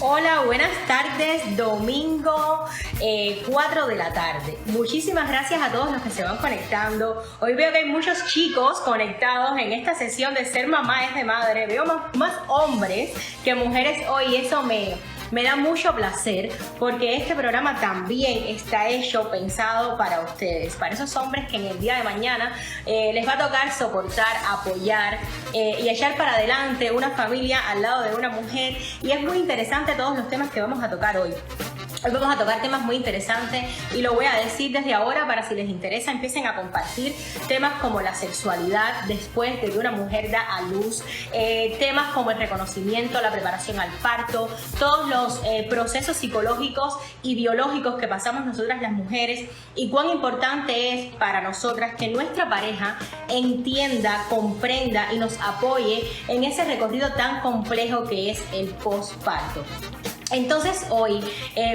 Hola, buenas tardes, domingo 4 de la tarde. Muchísimas gracias a todos los que se van conectando. Hoy veo que hay muchos chicos conectados en esta sesión de Ser Mamá es de Madre. Veo más hombres que mujeres hoy, eso me da mucho placer porque este programa también está hecho, pensado para ustedes, para esos hombres que en el día de mañana les va a tocar soportar, apoyar y echar para adelante una familia al lado de una mujer. Y es muy interesante todos los temas que vamos a tocar hoy. Hoy vamos a tocar temas muy interesantes y lo voy a decir desde ahora para si les interesa empiecen a compartir temas como la sexualidad después de que una mujer da a luz, temas como el reconocimiento, la preparación al parto, todos los procesos psicológicos y biológicos que pasamos nosotras las mujeres y cuán importante es para nosotras que nuestra pareja entienda, comprenda y nos apoye en ese recorrido tan complejo que es el posparto. Entonces hoy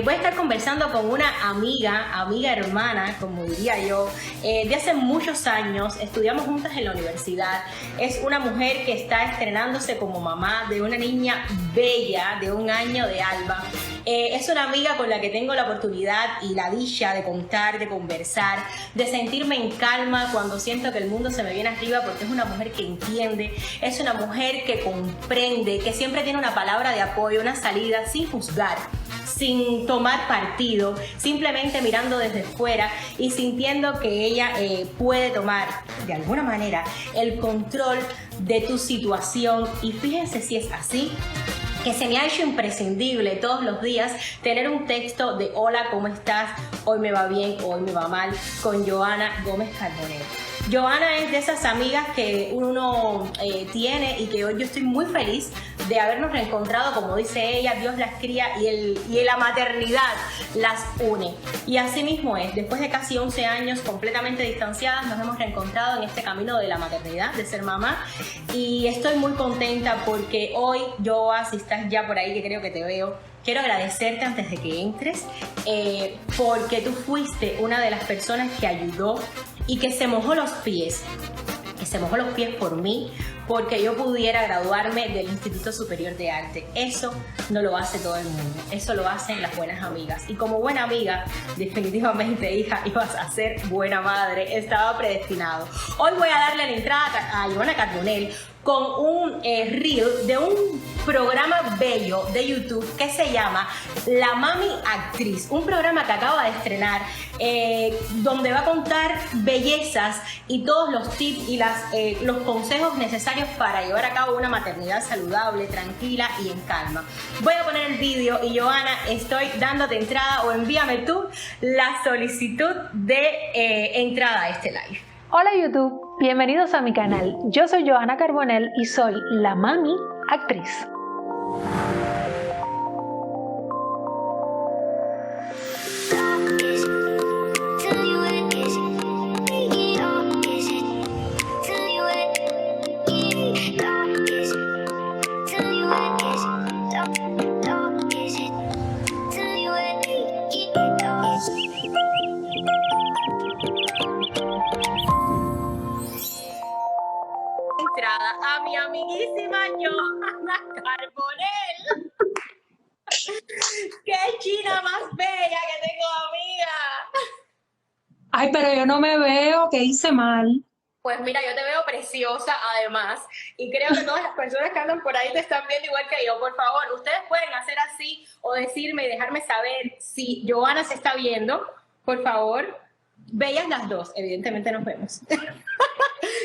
voy a estar conversando con una amiga hermana, como diría yo, de hace muchos años. Estudiamos juntas en la universidad. Es una mujer que está estrenándose como mamá de una niña bella de 1 año de Alba. Es una amiga con la que tengo la oportunidad y la dicha de contar, de conversar, de sentirme en calma cuando siento que el mundo se me viene arriba, porque es una mujer que entiende, es una mujer que comprende, que siempre tiene una palabra de apoyo, una salida sin juzgar, sin tomar partido, simplemente mirando desde fuera y sintiendo que ella puede tomar de alguna manera el control de tu situación. Y fíjense si es así, que se me ha hecho imprescindible todos los días tener un texto de hola, ¿cómo estás? Hoy me va bien, hoy me va mal, con Johanna Gómez Carbonell. Johanna es de esas amigas que uno tiene y que hoy yo estoy muy feliz de habernos reencontrado. Como dice ella, Dios las cría y la maternidad las une. Y así mismo es, después de casi 11 años completamente distanciadas, nos hemos reencontrado en este camino de la maternidad, de ser mamá. Y estoy muy contenta porque hoy, Joa, si estás ya por ahí, que creo que te veo, quiero agradecerte antes de que entres, porque tú fuiste una de las personas que ayudó y que se mojó los pies por mí, porque yo pudiera graduarme del Instituto Superior de Arte. Eso no lo hace todo el mundo, eso lo hacen las buenas amigas. Y como buena amiga, definitivamente, hija, ibas a ser buena madre, estaba predestinado. Hoy voy a darle la entrada a Johanna Carbonell con un reel de un programa bello de YouTube que se llama La Mami Actriz, un programa que acaba de estrenar, donde va a contar bellezas y todos los tips y los consejos necesarios para llevar a cabo una maternidad saludable, tranquila y en calma. Voy a poner el vídeo y Johanna, estoy dándote entrada, o envíame tú la solicitud de entrada a este live. Hola YouTube, bienvenidos a mi canal. Yo soy Johanna Carbonell y soy la Mami Actriz. A mi amiguísima Johanna Carbonell. ¡Qué china más bella que tengo, amiga! Ay, pero yo no me veo, que hice mal. Pues mira, yo te veo preciosa además, y creo que todas las personas que andan por ahí te están viendo igual que yo. Por favor, ustedes pueden hacer así o decirme y dejarme saber si Johanna se está viendo, por favor. Bellas las dos, evidentemente nos vemos.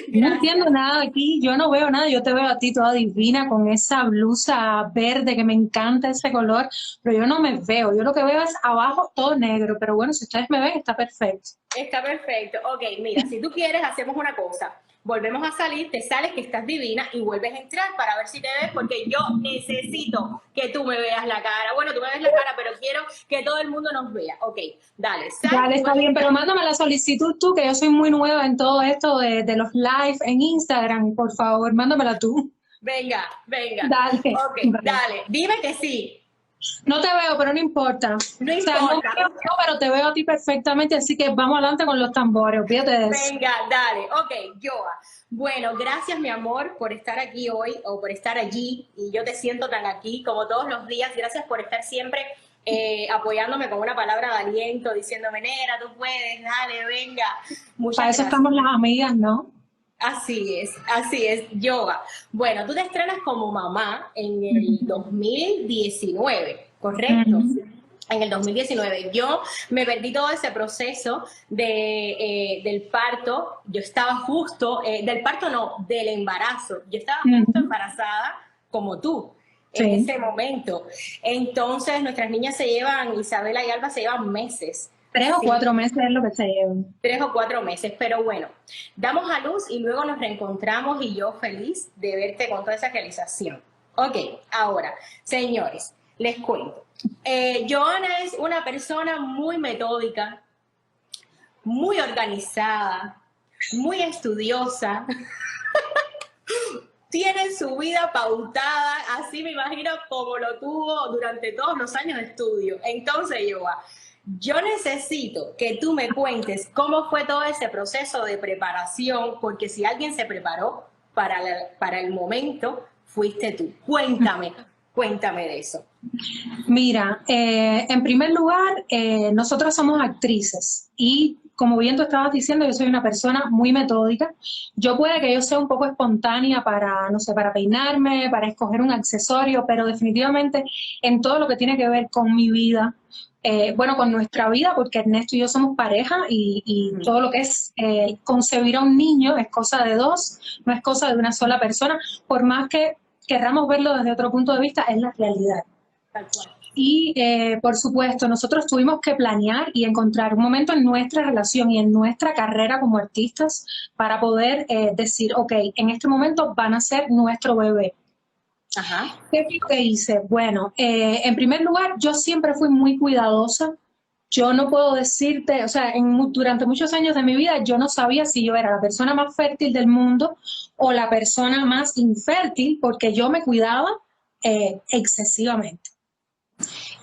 No entiendo nada aquí, yo no veo nada, yo te veo a ti toda divina con esa blusa verde que me encanta ese color, pero yo no me veo, yo lo que veo es abajo todo negro, pero bueno, si ustedes me ven está perfecto. Está perfecto. Ok, mira, si tú quieres hacemos una cosa. Volvemos a salir, te sales que estás divina y vuelves a entrar para ver si te ves, porque yo necesito que tú me veas la cara. Bueno, tú me ves la cara, pero quiero que todo el mundo nos vea. Ok, dale. Dale, está bien, pero mándame la solicitud tú, que yo soy muy nueva en todo esto de los live en Instagram. Por favor, mándamela tú. Venga. Dale. Ok, dale. Dime que sí. No te veo, pero no importa. No O sea, no importa. te veo yo, pero te veo a ti perfectamente, así que vamos adelante con los tambores, olvídate de eso. Venga, dale. Ok, Joa. Bueno, gracias, mi amor, por estar aquí hoy o por estar allí. Y yo te siento tan aquí como todos los días. Gracias por estar siempre apoyándome con una palabra de aliento, diciéndome, Nera, tú puedes, dale, venga. Muchas Para eso gracias. estamos las amigas, ¿no? Así es, Yoga. Bueno, tú te estrenas como mamá en el 2019, ¿correcto? En el 2019. Yo me perdí todo ese proceso del parto. Yo estaba justo, del parto no, del embarazo. Yo estaba justo embarazada como tú en ese momento. Entonces, nuestras niñas se llevan, Isabela y Alba se llevan meses. 3 o 4 meses es lo que se llevan. 3 o 4 meses, pero bueno, damos a luz y luego nos reencontramos y yo feliz de verte con toda esa realización. Ok, ahora, señores, les cuento. Joana es una persona muy metódica, muy organizada, muy estudiosa. Tiene su vida pautada, así me imagino como lo tuvo durante todos los años de estudio. Entonces, yo necesito que tú me cuentes cómo fue todo ese proceso de preparación, porque si alguien se preparó para el momento, fuiste tú. Cuéntame de eso. Mira, en primer lugar, nosotros somos actrices y como bien tú estabas diciendo, yo soy una persona muy metódica. Yo puede que yo sea un poco espontánea para, no sé, para peinarme, para escoger un accesorio, pero definitivamente en todo lo que tiene que ver con mi vida, bueno, con nuestra vida, porque Ernesto y yo somos pareja y todo lo que es concebir a un niño es cosa de dos, no es cosa de una sola persona, por más que querramos verlo desde otro punto de vista, es la realidad. Tal cual. Y por supuesto, nosotros tuvimos que planear y encontrar un momento en nuestra relación y en nuestra carrera como artistas para poder decir, ok, en este momento van a ser nuestro bebé. Ajá. ¿Qué fue lo que hice? Bueno, en primer lugar, yo siempre fui muy cuidadosa. Yo no puedo decirte, o sea, durante muchos años de mi vida yo no sabía si yo era la persona más fértil del mundo o la persona más infértil porque yo me cuidaba excesivamente.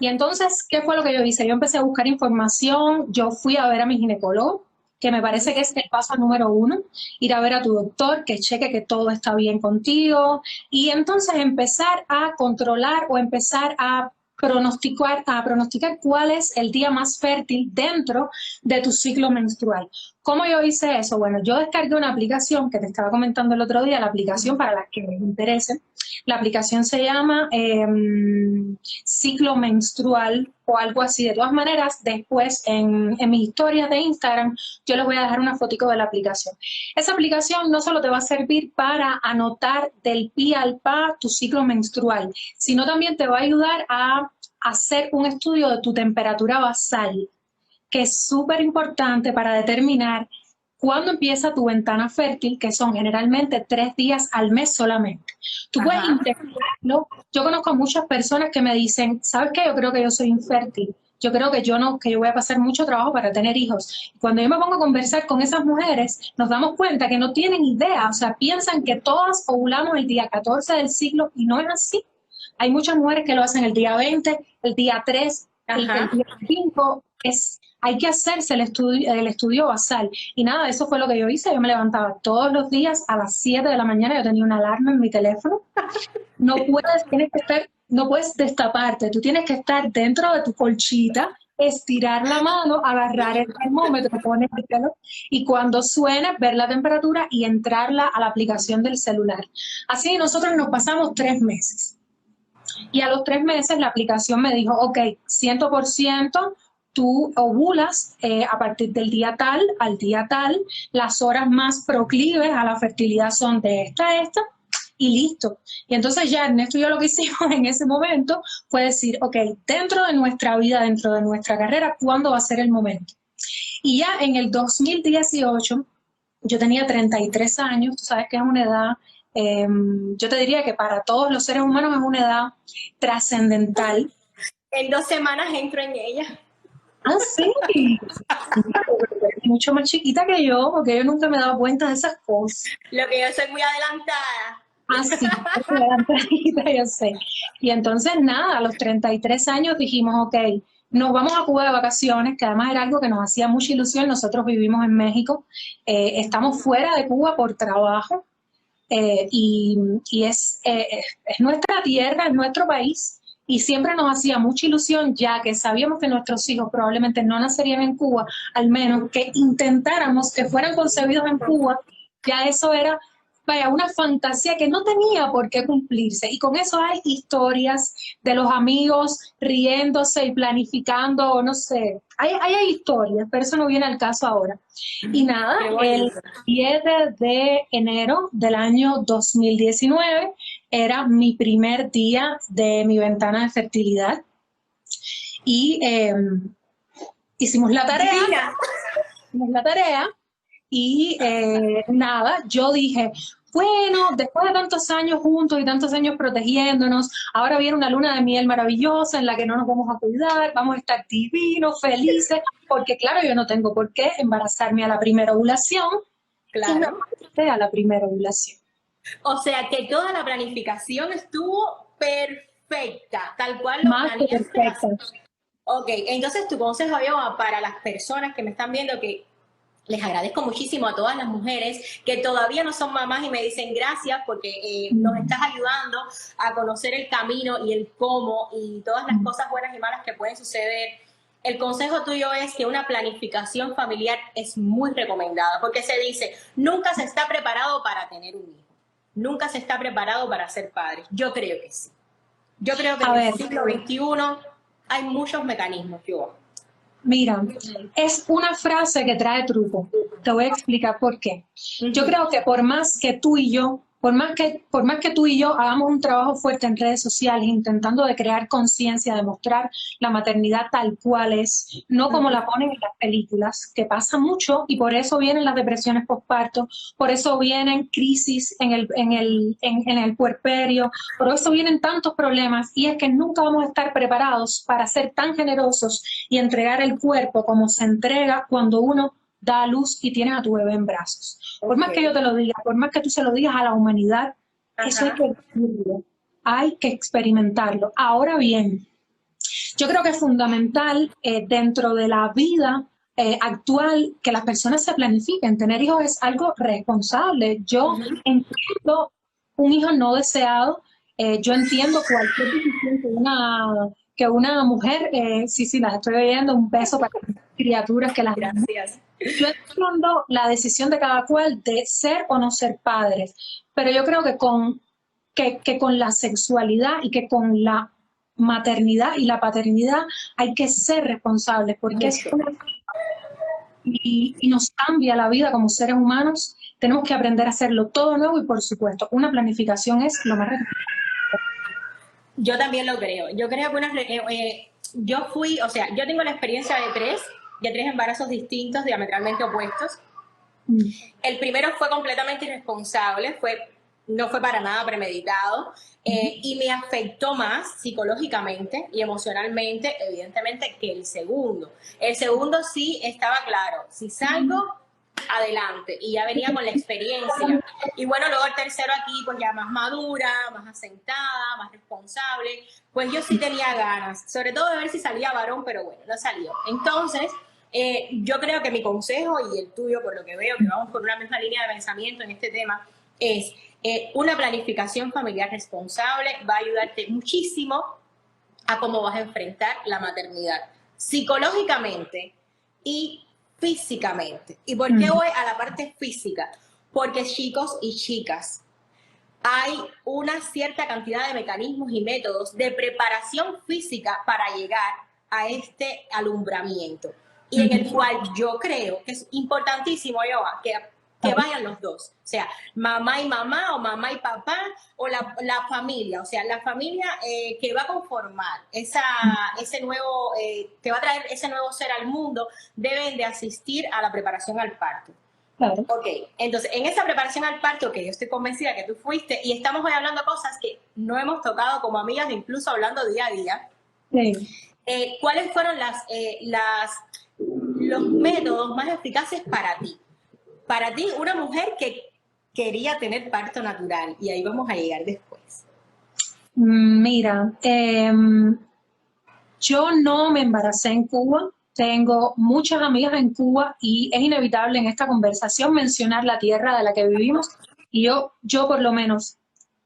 Y entonces, ¿qué fue lo que yo hice? Yo empecé a buscar información, yo fui a ver a mi ginecólogo, que me parece que es el paso número 1, ir a ver a tu doctor, que cheque que todo está bien contigo, y entonces empezar a controlar o empezar a pronosticar cuál es el día más fértil dentro de tu ciclo menstrual. ¿Cómo yo hice eso? Bueno, yo descargué una aplicación que te estaba comentando el otro día, la aplicación para las que les interese. La aplicación se llama Ciclo Menstrual o algo así. De todas maneras, después en mis historias de Instagram, yo les voy a dejar una fotico de la aplicación. Esa aplicación no solo te va a servir para anotar del pi al pa tu ciclo menstrual, sino también te va a ayudar a hacer un estudio de tu temperatura basal, que es súper importante para determinar cuándo empieza tu ventana fértil, que son generalmente 3 días al mes solamente. Tú puedes intentarlo. Yo conozco a muchas personas que me dicen, ¿sabes qué? Yo creo que yo soy infértil. Yo creo que yo voy a pasar mucho trabajo para tener hijos. Cuando yo me pongo a conversar con esas mujeres, nos damos cuenta que no tienen idea, o sea, piensan que todas ovulamos el día 14 del ciclo y no es así. Hay muchas mujeres que lo hacen el día 20, el día 3, el día 5, hay que hacerse el estudio basal. Y nada, eso fue lo que yo hice. Yo me levantaba todos los días a las 7 de la mañana, yo tenía una alarma en mi teléfono. No puedes destaparte, tú tienes que estar dentro de tu colchita, estirar la mano, agarrar el termómetro, poner el pelo y cuando suene, ver la temperatura y entrarla a la aplicación del celular. Así nosotros nos pasamos 3 meses. Y a los 3 meses la aplicación me dijo, ok, 100%, tú ovulas a partir del día tal al día tal, las horas más proclives a la fertilidad son de esta a esta, y listo. Y entonces ya Ernesto y yo lo que hicimos en ese momento fue decir, ok, dentro de nuestra vida, dentro de nuestra carrera, ¿cuándo va a ser el momento? Y ya en el 2018, yo tenía 33 años, tú sabes que es una edad, yo te diría que para todos los seres humanos es una edad trascendental. En 2 semanas entro en ella. Ah, sí. Mucho más chiquita que yo, porque yo nunca me he dado cuenta de esas cosas. Lo que yo soy muy adelantada. Ah, sí, yo sé. Y entonces, nada, a los 33 años dijimos, ok, nos vamos a Cuba de vacaciones, que además era algo que nos hacía mucha ilusión. Nosotros vivimos en México, estamos fuera de Cuba por trabajo, y es nuestra tierra, es nuestro país, y siempre nos hacía mucha ilusión, ya que sabíamos que nuestros hijos probablemente no nacerían en Cuba, al menos que intentáramos que fueran concebidos en Cuba. Ya eso era, vaya, una fantasía que no tenía por qué cumplirse. Y con eso hay historias de los amigos riéndose y planificando, no sé, hay historias, pero eso no viene al caso ahora. Y nada, Qué el bonito. 7 de enero del año 2019 era mi primer día de mi ventana de fertilidad y hicimos la tarea, Divina. hicimos la tarea y nada, yo dije, bueno, después de tantos años juntos y tantos años protegiéndonos, ahora viene una luna de miel maravillosa en la que no nos vamos a cuidar, vamos a estar divinos, felices, porque claro, yo no tengo por qué embarazarme a la primera ovulación y me Claro. embaracé a la primera ovulación. O sea que toda la planificación estuvo perfecta, tal cual lo Más que planeaste perfecta. así. Ok, entonces tu consejo yo para las personas que me están viendo, que les agradezco muchísimo a todas las mujeres que todavía no son mamás y me dicen gracias porque nos estás ayudando a conocer el camino y el cómo y todas las cosas buenas y malas que pueden suceder. El consejo tuyo es que una planificación familiar es muy recomendada porque se dice, nunca se está preparado para tener un hijo, nunca se está preparado para ser padre. Yo creo que sí. Yo creo que A en el ver, siglo XXI hay muchos mecanismos, yo. mira, es una frase que trae truco. Te voy a explicar por qué. Yo creo que por más que tú y yo, por más que tú y yo hagamos un trabajo fuerte en redes sociales intentando de crear conciencia, de mostrar la maternidad tal cual es, no como la ponen en las películas, que pasa mucho y por eso vienen las depresiones postparto, por eso vienen crisis en el puerperio, por eso vienen tantos problemas y es que nunca vamos a estar preparados para ser tan generosos y entregar el cuerpo como se entrega cuando uno da a luz y tienes a tu bebé en brazos. Por más que yo te lo diga, por más que tú se lo digas a la humanidad, eso hay que vivirlo, hay que experimentarlo. Ahora bien, yo creo que es fundamental dentro de la vida actual que las personas se planifiquen. Tener hijos es algo responsable. Yo entiendo un hijo no deseado, yo entiendo cualquier decisión que una mujer, sí, sí, las estoy oyendo, un beso para las criaturas que las... Gracias. Yo entiendo la decisión de cada cual de ser o no ser padres, pero yo creo que con la sexualidad y que con la maternidad y la paternidad hay que ser responsables porque es Mucho. y nos cambia la vida como seres humanos. Tenemos que aprender a hacerlo todo nuevo y por supuesto una planificación es lo más Yo también lo creo. Yo creo que yo fui, o sea, yo tengo la experiencia de tres embarazos distintos, diametralmente opuestos. El primero fue completamente irresponsable, no fue para nada premeditado y me afectó más psicológicamente y emocionalmente, evidentemente, que el segundo. El segundo sí estaba claro, si salgo, adelante, y ya venía con la experiencia. Y bueno, luego el tercero aquí, pues ya más madura, más asentada, más responsable, pues yo sí tenía ganas, sobre todo de ver si salía varón, pero bueno, no salió. Entonces, yo creo que mi consejo y el tuyo, por lo que veo, que vamos por una misma línea de pensamiento en este tema, es una planificación familiar responsable, va a ayudarte muchísimo a cómo vas a enfrentar la maternidad, psicológicamente y físicamente. ¿Y por qué voy a la parte física? Porque chicos y chicas, hay una cierta cantidad de mecanismos y métodos de preparación física para llegar a este alumbramiento y en el cual yo creo que es importantísimo, Yoa, que vayan los dos, o sea, mamá y mamá o mamá y papá o la familia, o sea, la familia que va a conformar ese nuevo, que va a traer ese nuevo ser al mundo, deben de asistir a la preparación al parto. Claro. Ok, entonces en esa preparación al parto, que yo estoy convencida que tú fuiste, y estamos hoy hablando cosas que no hemos tocado como amigas, incluso hablando día a día, Sí. ¿cuáles fueron los métodos más eficaces para ti? Para ti, una mujer que quería tener parto natural y ahí vamos a llegar después. Mira, yo no me embaracé en Cuba. Tengo muchas amigas en Cuba y es inevitable en esta conversación mencionar la tierra de la que vivimos. Y yo por lo menos,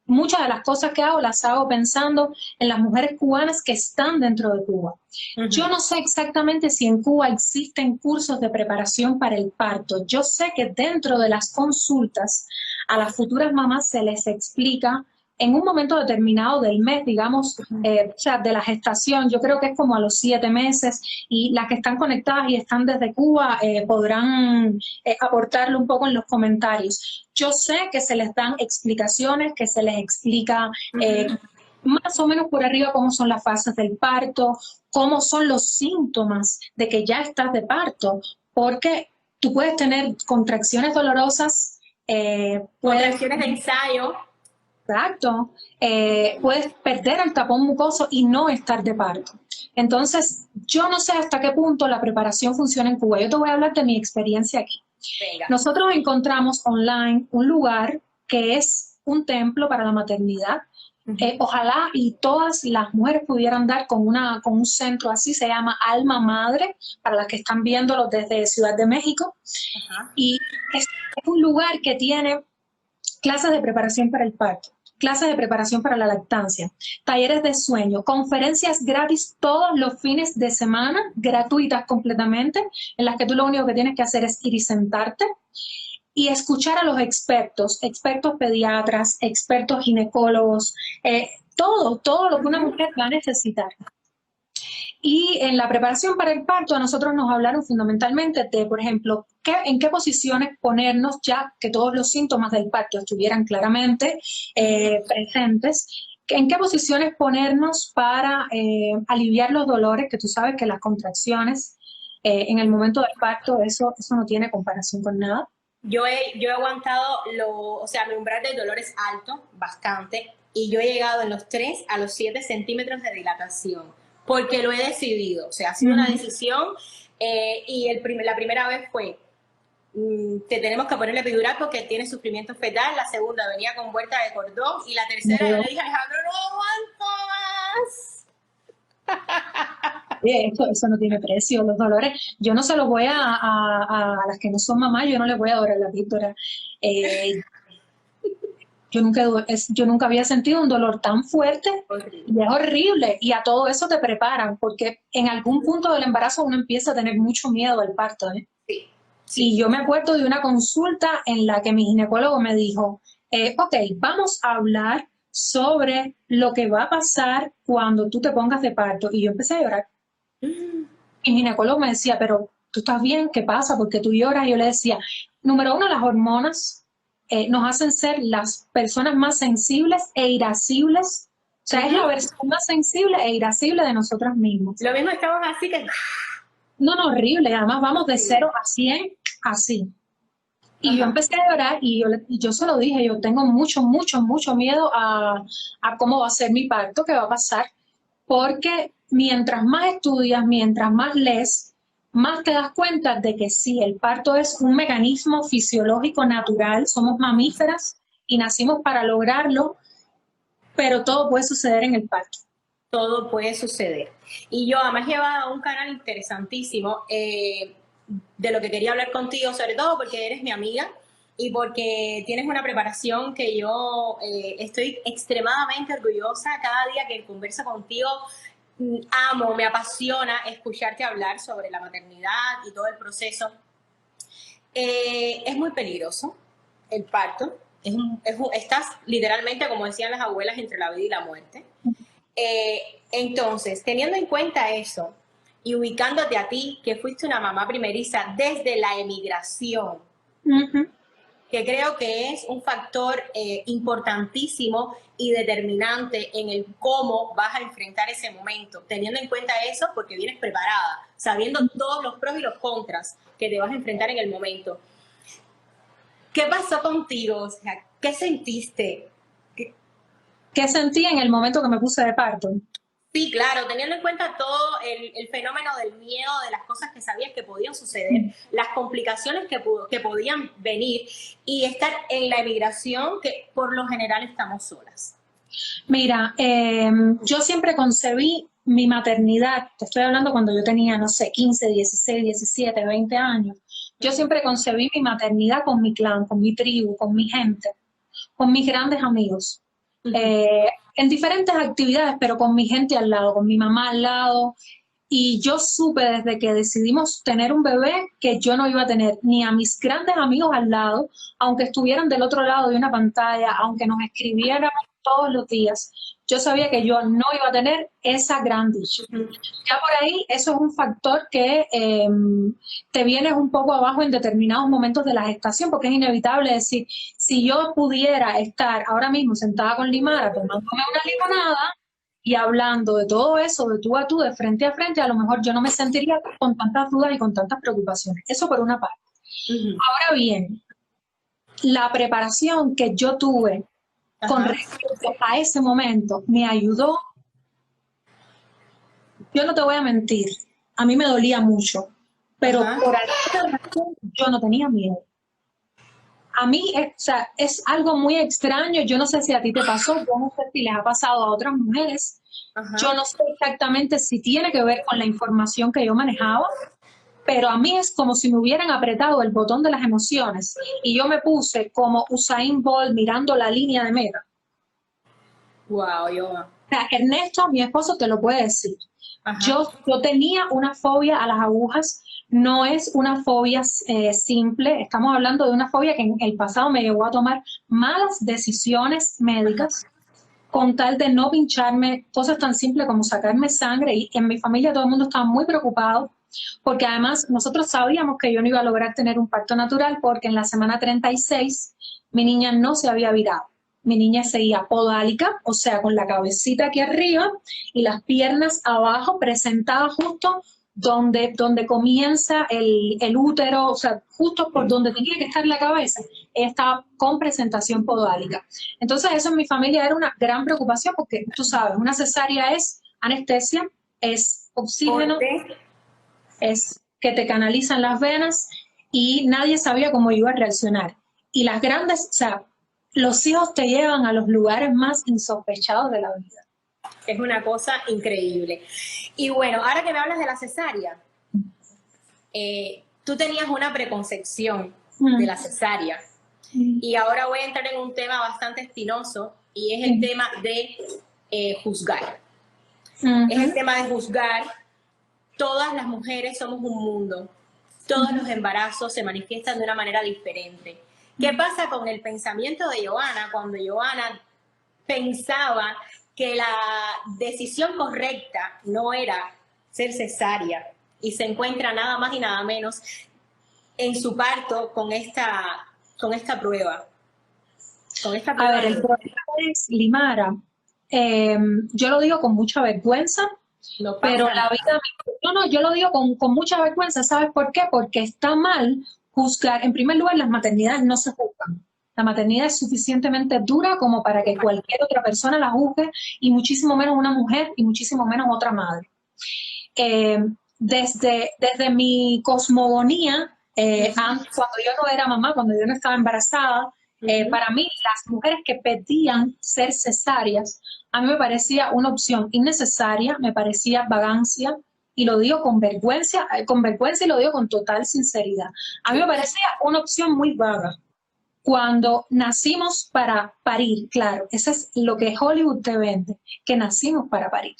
muchas de las cosas que hago las hago pensando en las mujeres cubanas que están dentro de Cuba. Yo no sé exactamente si en Cuba existen cursos de preparación para el parto. Yo sé que dentro de las consultas a las futuras mamás se les explica en un momento determinado del mes, digamos, o sea, de la gestación, yo creo que es como a los 7 meses, y las que están conectadas y están desde Cuba podrán aportarlo un poco en los comentarios. Yo sé que se les dan explicaciones, que se les explica más o menos por arriba cómo son las fases del parto, cómo son los síntomas de que ya estás de parto, porque tú puedes tener contracciones dolorosas, Contracciones de ensayo. Exacto. Puedes perder el tapón mucoso y no estar de parto. Entonces, yo no sé hasta qué punto la preparación funciona en Cuba. Yo te voy a hablar de mi experiencia aquí. Venga. Nosotros encontramos online un lugar que es un templo para la maternidad. Ojalá y todas las mujeres pudieran dar con un centro así, se llama Alma Madre, para las que están viéndolo desde Ciudad de México. Y es un lugar que tiene clases de preparación para el parto, clases de preparación para la lactancia, talleres de sueño, conferencias gratis todos los fines de semana, gratuitas completamente, en las que tú lo único que tienes que hacer es ir y sentarte y escuchar a los expertos, expertos pediatras, expertos ginecólogos, todo lo que una mujer va a necesitar. Y en la preparación para el parto a nosotros nos hablaron fundamentalmente de, por ejemplo, en qué posiciones ponernos ya que todos los síntomas del parto estuvieran claramente presentes, en qué posiciones ponernos para aliviar los dolores, que tú sabes que las contracciones en el momento del parto, eso no tiene comparación con nada. Yo he aguantado, o sea, mi umbral del dolor es alto, bastante, y yo he llegado en los 3 a los 7 centímetros de dilatación, porque lo he decidido, o sea, ha sido una decisión, y la primera vez fue, te tenemos que poner la epidural porque tiene sufrimiento fetal, la segunda venía con vuelta de cordón, y la tercera yo le dije, Alejandro, no aguanto más. Eso no tiene precio, los dolores. Yo no se los voy a las que no son mamás, yo no les voy a dorar la píldora. Yo nunca había sentido un dolor tan fuerte y es horrible. Y a todo eso te preparan, porque en algún punto del embarazo uno empieza a tener mucho miedo al parto. Sí. Y yo me acuerdo de una consulta en la que mi ginecólogo me dijo, ok, vamos a hablar sobre lo que va a pasar cuando tú te pongas de parto. Y yo empecé a llorar. Y mi ginecólogo me decía, pero ¿tú estás bien? ¿Qué pasa? ¿Por qué tú lloras? Y yo le decía, número uno, las hormonas nos hacen ser las personas más sensibles e irascibles. O sea, es la versión más sensible e irascible de nosotras mismas. Lo mismo estamos así que... No, además vamos de 0 a 100 así. Y yo empecé a llorar y yo se lo dije, yo tengo mucho miedo a cómo va a ser mi parto, qué va a pasar, porque mientras más estudias, mientras más lees, más te das cuenta de que sí, el parto es un mecanismo fisiológico natural, somos mamíferas y nacimos para lograrlo, pero todo puede suceder en el parto. Todo puede suceder. Y yo además llevaba un canal interesantísimo de lo que quería hablar contigo, sobre todo porque eres mi amiga y porque tienes una preparación que yo estoy extremadamente orgullosa cada día que converso contigo. Amo, me apasiona escucharte hablar sobre la maternidad y todo el proceso. Es muy peligroso el parto. Estás literalmente, como decían las abuelas, entre la vida y la muerte. Entonces, teniendo en cuenta eso y ubicándote a ti, que fuiste una mamá primeriza desde la emigración, que creo que es un factor importantísimo y determinante en el cómo vas a enfrentar ese momento, teniendo en cuenta eso porque vienes preparada, sabiendo todos los pros y los contras que te vas a enfrentar en el momento. ¿Qué pasó contigo? O sea, ¿qué sentiste? ¿Qué sentí en el momento que me puse de parto? Sí, claro, teniendo en cuenta todo el fenómeno del miedo, de las cosas que sabías que podían suceder, las complicaciones que podían venir y estar en la emigración, que por lo general estamos solas. Mira, yo siempre concebí mi maternidad, te estoy hablando cuando yo tenía, no sé, 15, 16, 17, 20 años. Yo siempre concebí mi maternidad con mi clan, con mi tribu, con mi gente, con mis grandes amigos. En diferentes actividades, pero con mi gente al lado, con mi mamá al lado. Y yo supe desde que decidimos tener un bebé que yo no iba a tener ni a mis grandes amigos al lado, aunque estuvieran del otro lado de una pantalla, aunque nos escribiéramos todos los días. Yo sabía que yo no iba a tener esa gran dicha. Ya por ahí, eso es un factor que te vienes un poco abajo en determinados momentos de la gestación, porque es inevitable decir, si yo pudiera estar ahora mismo sentada con Limara tomándome una limonada y hablando de todo eso, de tú a tú, de frente a frente, a lo mejor yo no me sentiría con tantas dudas y con tantas preocupaciones. Eso por una parte. Ahora bien, la preparación que yo tuve con respecto a ese momento me ayudó. Yo no te voy a mentir, a mí me dolía mucho, pero por alguna razón yo no tenía miedo. A mí, o sea, es algo muy extraño, yo no sé si a ti te pasó, yo no sé si les ha pasado a otras mujeres, yo no sé exactamente si tiene que ver con la información que yo manejaba, pero a mí es como si me hubieran apretado el botón de las emociones y yo me puse como Usain Bolt mirando la línea de meta. Wow, yo. O sea, Ernesto, mi esposo, te lo puede decir. Yo tenía una fobia a las agujas, no es una fobia simple, estamos hablando de una fobia que en el pasado me llevó a tomar malas decisiones médicas con tal de no pincharme, cosas tan simples como sacarme sangre, y en mi familia todo el mundo estaba muy preocupado porque además nosotros sabíamos que yo no iba a lograr tener un parto natural porque en la semana 36 mi niña no se había virado. Mi niña seguía podálica, o sea, con la cabecita aquí arriba y las piernas abajo, presentadas justo donde comienza el útero, o sea, justo por donde tenía que estar la cabeza, ella estaba con presentación podálica. Entonces eso en mi familia era una gran preocupación porque tú sabes, una cesárea es anestesia, es oxígeno, es que te canalizan las venas y nadie sabía cómo iba a reaccionar. Y las grandes, o sea, los hijos te llevan a los lugares más insospechados de la vida. Es una cosa increíble. Y bueno, ahora que me hablas de la cesárea, tú tenías una preconcepción de la cesárea. Y ahora voy a entrar en un tema bastante espinoso y es el tema de juzgar. Es el tema de juzgar. Todas las mujeres somos un mundo. Todos los embarazos se manifiestan de una manera diferente. ¿Qué pasa con el pensamiento de Johanna cuando Johanna pensaba que la decisión correcta no era ser cesárea y se encuentra nada más y nada menos en su parto con esta prueba? A ver, el problema es, Limara, yo lo digo con mucha vergüenza, No pero pasa la nada. vida, yo lo digo con mucha vergüenza, ¿sabes por qué? Porque está mal juzgar. En primer lugar, las maternidades no se juzgan. La maternidad es suficientemente dura como para que cualquier otra persona la juzgue, y muchísimo menos una mujer y muchísimo menos otra madre. Desde mi cosmogonía, cuando yo no era mamá, cuando yo no estaba embarazada, para mí las mujeres que pedían ser cesáreas, a mí me parecía una opción innecesaria, me parecía vagancia, y lo digo con vergüenza y lo digo con total sinceridad. A mí me parecía una opción muy vaga. Cuando nacimos para parir, claro, eso es lo que Hollywood te vende, que nacimos para parir.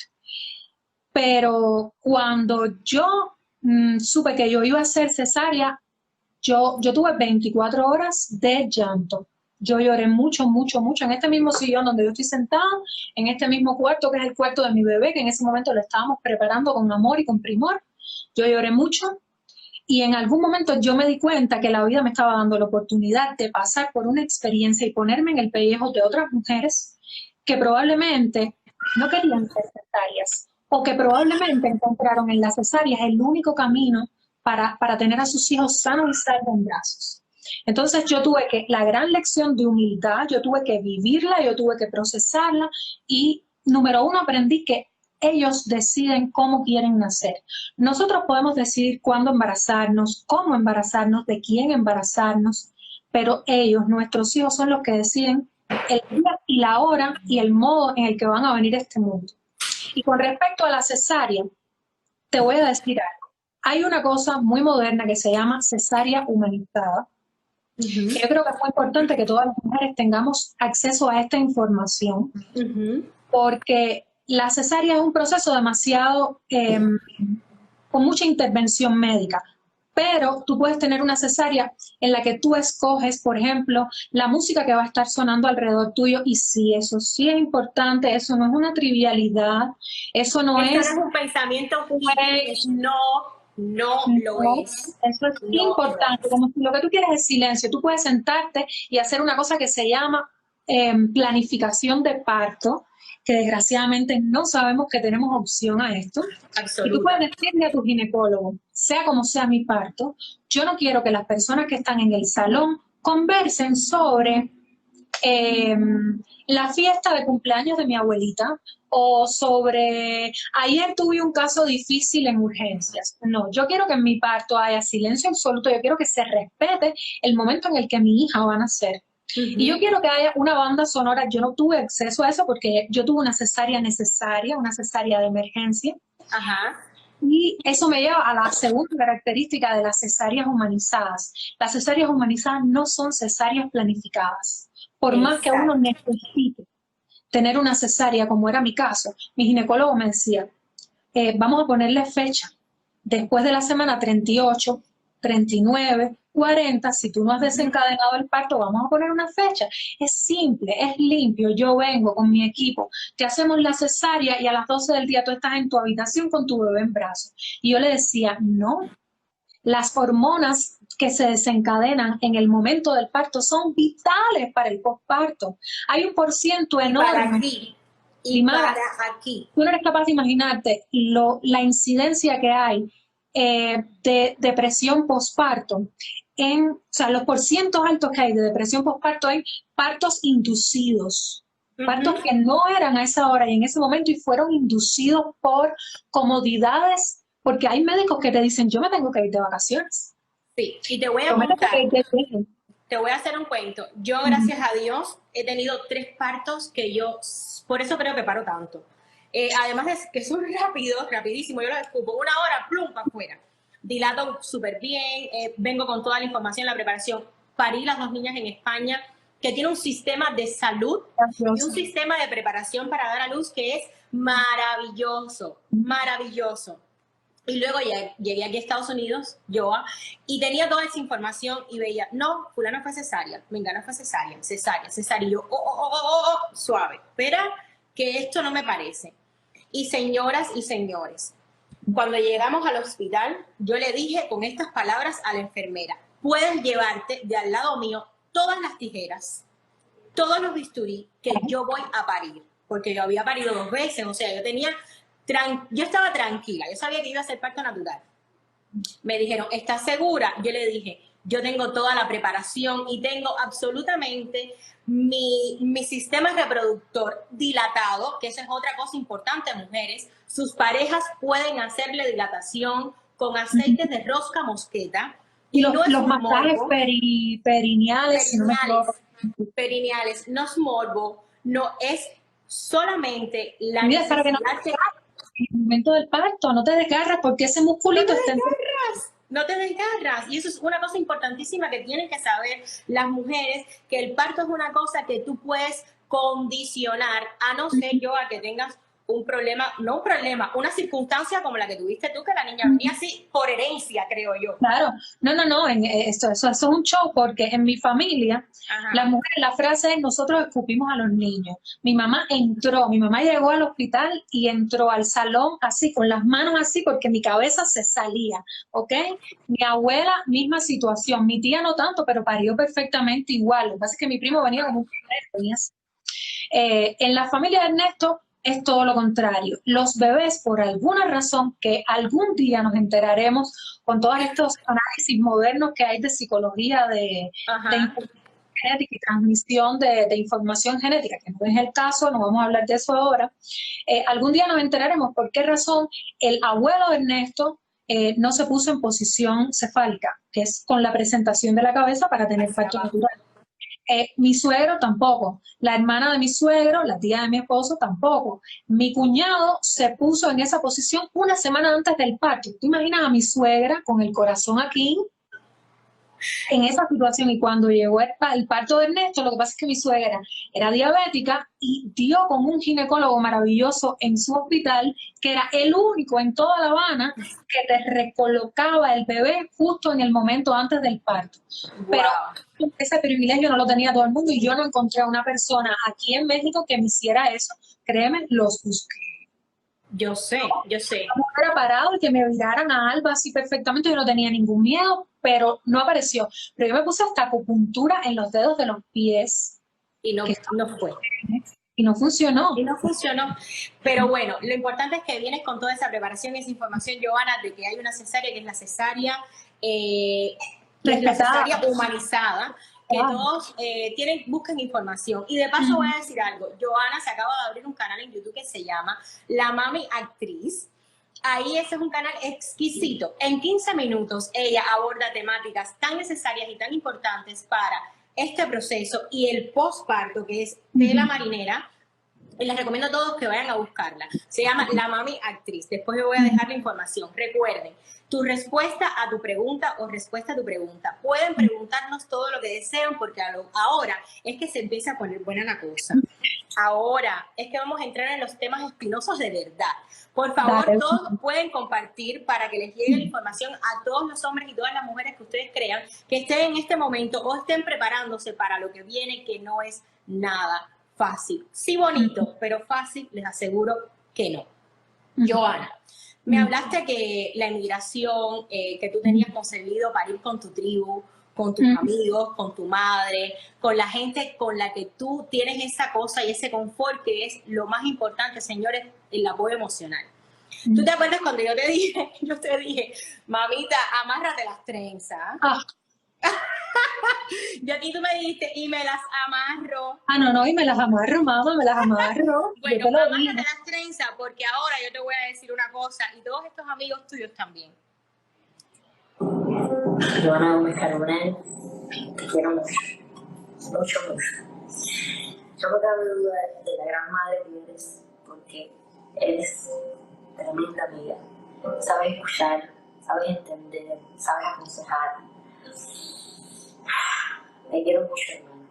Pero cuando yo supe que yo iba a ser cesárea, yo tuve 24 horas de llanto. Yo lloré mucho, mucho, mucho en este mismo sillón donde yo estoy sentada, en este mismo cuarto que es el cuarto de mi bebé, que en ese momento lo estábamos preparando con amor y con primor. Yo lloré mucho y en algún momento yo me di cuenta que la vida me estaba dando la oportunidad de pasar por una experiencia y ponerme en el pellejo de otras mujeres que probablemente no querían ser cesáreas o que probablemente encontraron en las cesáreas el único camino para tener a sus hijos sanos y salvos en brazos. Entonces yo tuve la gran lección de humildad, yo tuve que vivirla, yo tuve que procesarla y número uno aprendí que ellos deciden cómo quieren nacer. Nosotros podemos decidir cuándo embarazarnos, cómo embarazarnos, de quién embarazarnos, pero ellos, nuestros hijos, son los que deciden el día y la hora y el modo en el que van a venir a este mundo. Y con respecto a la cesárea, te voy a decir algo. Hay una cosa muy moderna que se llama cesárea humanizada. Yo creo que es muy importante que todas las mujeres tengamos acceso a esta información, porque la cesárea es un proceso demasiado, con mucha intervención médica, pero tú puedes tener una cesárea en la que tú escoges, por ejemplo, la música que va a estar sonando alrededor tuyo, y sí, eso sí es importante, eso no es una trivialidad, eso no es un pensamiento no lo es. Eso es importante, como si lo que tú quieres es silencio. Tú puedes sentarte y hacer una cosa que se llama planificación de parto, que desgraciadamente no sabemos que tenemos opción a esto. Y tú puedes decirle a tu ginecólogo, sea como sea mi parto, yo no quiero que las personas que están en el salón conversen sobre la fiesta de cumpleaños de mi abuelita o sobre ayer tuve un caso difícil en urgencias. No, yo quiero que en mi parto haya silencio absoluto, yo quiero que se respete el momento en el que mi hija va a nacer. Y yo quiero que haya una banda sonora. Yo no tuve acceso a eso porque yo tuve una cesárea necesaria, una cesárea de emergencia. Y eso me lleva a la segunda característica de las cesáreas humanizadas. Las cesáreas humanizadas no son cesáreas planificadas. Por más que uno necesite tener una cesárea, como era mi caso, mi ginecólogo me decía, vamos a ponerle fecha. Después de la semana 38, 39, 40, si tú no has desencadenado el parto, vamos a poner una fecha. Es simple, es limpio. Yo vengo con mi equipo, te hacemos la cesárea y a las 12 del día tú estás en tu habitación con tu bebé en brazos. Y yo le decía, no, las hormonas que se desencadenan en el momento del parto son vitales para el posparto. Hay un % enorme. Para aquí. Tú no eres capaz de imaginarte la incidencia que hay de depresión posparto, o sea, los porcientos altos que hay de depresión posparto en partos inducidos. Partos que no eran a esa hora y en ese momento y fueron inducidos por comodidades, porque hay médicos que te dicen, yo me tengo que ir de vacaciones. Sí, y te voy a contar, te voy a hacer un cuento. Yo, gracias a Dios, he tenido 3 partos que yo, por eso creo que paro tanto. Además de que son rapidísimo, yo lo escupo, 1 hora, plum, para afuera. Dilato súper bien, vengo con toda la información, la preparación. Parí las 2 niñas en España, que tiene un sistema de salud y un sistema de preparación para dar a luz que es maravilloso, maravilloso. Y luego llegué aquí a Estados Unidos, y tenía toda esa información y veía, no, fulano fue cesárea, mengano fue cesárea, y yo, suave, espera, que esto no me parece. Y señoras y señores, cuando llegamos al hospital, yo le dije con estas palabras a la enfermera, puedes llevarte de al lado mío todas las tijeras, todos los bisturí, que yo voy a parir, porque yo había parido 2 veces, o sea, yo estaba tranquila, yo sabía que iba a ser parto natural. Me dijeron, ¿estás segura? Yo le dije, yo tengo toda la preparación y tengo absolutamente mi sistema reproductor dilatado, que esa es otra cosa importante, mujeres. Sus parejas pueden hacerle dilatación con aceites de rosca mosqueta. Y los masajes perineales, perineales, no es morbo, no es solamente la necesidad de... En el momento del parto, no te desgarras porque ese musculito no te desgarras. Y eso es una cosa importantísima que tienen que saber las mujeres, que el parto es una cosa que tú puedes condicionar, a no ser a que tengas un problema, no un problema, una circunstancia como la que tuviste tú, que la niña venía así por herencia, creo yo. Claro, no, eso es un show, porque en mi familia, las mujeres, la frase es, nosotros escupimos a los niños. Mi mamá llegó al hospital y entró al salón así, con las manos así, porque mi cabeza se salía, ¿ok? Mi abuela, misma situación, mi tía no tanto, pero parió perfectamente igual. Lo que pasa es que mi primo venía como un venía así. En la familia de Ernesto, es todo lo contrario. Los bebés, por alguna razón que algún día nos enteraremos con todos estos análisis modernos que hay de psicología, genética y transmisión de información genética, que no es el caso, no vamos a hablar de eso ahora. Algún día nos enteraremos por qué razón el abuelo de Ernesto no se puso en posición cefálica, que es con la presentación de la cabeza para tener parto natural. Mi suegro tampoco, la hermana de mi suegro, la tía de mi esposo tampoco. Mi cuñado se puso en esa posición una semana antes del parto. ¿Tú imaginas a mi suegra con el corazón aquí en esa situación? Y cuando llegó el parto de Ernesto, lo que pasa es que mi suegra era diabética y dio con un ginecólogo maravilloso en su hospital, que era el único en toda La Habana que te recolocaba el bebé justo en el momento antes del parto. Wow. Pero ese privilegio no lo tenía todo el mundo y yo no encontré a una persona aquí en México que me hiciera eso. Créeme, los busqué. Yo sé. Estaba preparado y que me viraran a Alba así perfectamente, yo no tenía ningún miedo, pero no apareció. Pero yo me puse hasta acupuntura en los dedos de los pies. Y no fue. Y no funcionó. Y no funcionó. Pero bueno, lo importante es que vienes con toda esa preparación y esa información, Johanna, de que hay una cesárea, que es la cesárea, la cesárea humanizada, que todos busquen información. Y de paso voy a decir algo. Johanna se acaba de abrir un canal en YouTube que se llama La Mami Actriz. Ahí ese es un canal exquisito. En 15 minutos ella aborda temáticas tan necesarias y tan importantes para este proceso y el postparto, que es de la marinera. Y les recomiendo a todos que vayan a buscarla. Se llama La Mami Actriz. Después les voy a dejar la información. Recuerden, tu respuesta a tu pregunta o respuesta a tu pregunta. Pueden preguntarnos todo lo que deseen porque ahora es que se empieza a poner buena la cosa. Ahora es que vamos a entrar en los temas espinosos de verdad. Por favor, todos pueden compartir para que les llegue la información a todos los hombres y todas las mujeres que ustedes crean que estén en este momento o estén preparándose para lo que viene, que no es nada fácil. Sí, bonito, pero fácil, les aseguro que no. Johanna, me hablaste que la emigración, que tú tenías concebido para ir con tu tribu, con tus amigos, con tu madre, con la gente con la que tú tienes esa cosa y ese confort que es lo más importante, señores, el apoyo emocional. ¿Tú te acuerdas cuando yo te dije, mamita, amárrate las trenzas? Y aquí tú me dijiste, y me las amarro. No, y me las amarro, mamá, me las amarro. Bueno, amárrate las trenzas, porque ahora yo te voy a decir una cosa, y todos estos amigos tuyos también. Johanna Gómez Carbonell, te quiero mucho, mucho, mucho. Yo no cabe duda de la gran madre que eres, porque eres tremenda amiga. Sabes escuchar, sabes entender, sabes aconsejar. Te quiero mucho, hermano.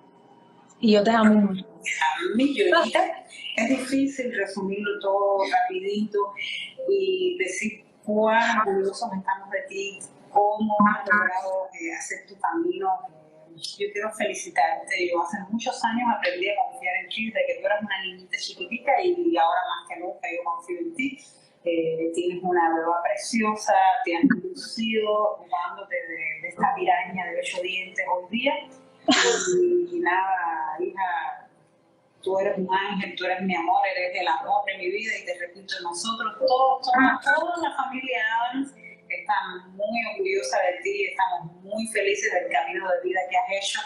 Y yo te amo mucho. A mí, Johanna, es difícil resumirlo todo rapidito y decir cuán orgullosos estamos de ti, cómo has logrado hacer tu camino. Yo quiero felicitarte. Yo hace muchos años aprendí a confiar en ti, de que tú eras una niñita chiquitita y ahora más que nunca yo confío en ti. Tienes una beba preciosa, te has lucido ocupándote de esta piraña de 8 dientes hoy día. Y nada, hija, tú eres un ángel, tú eres mi amor, eres el amor de mi vida y te repito, nosotros, toda la familia Adams está muy orgullosa de ti, estamos muy felices del camino de vida que has hecho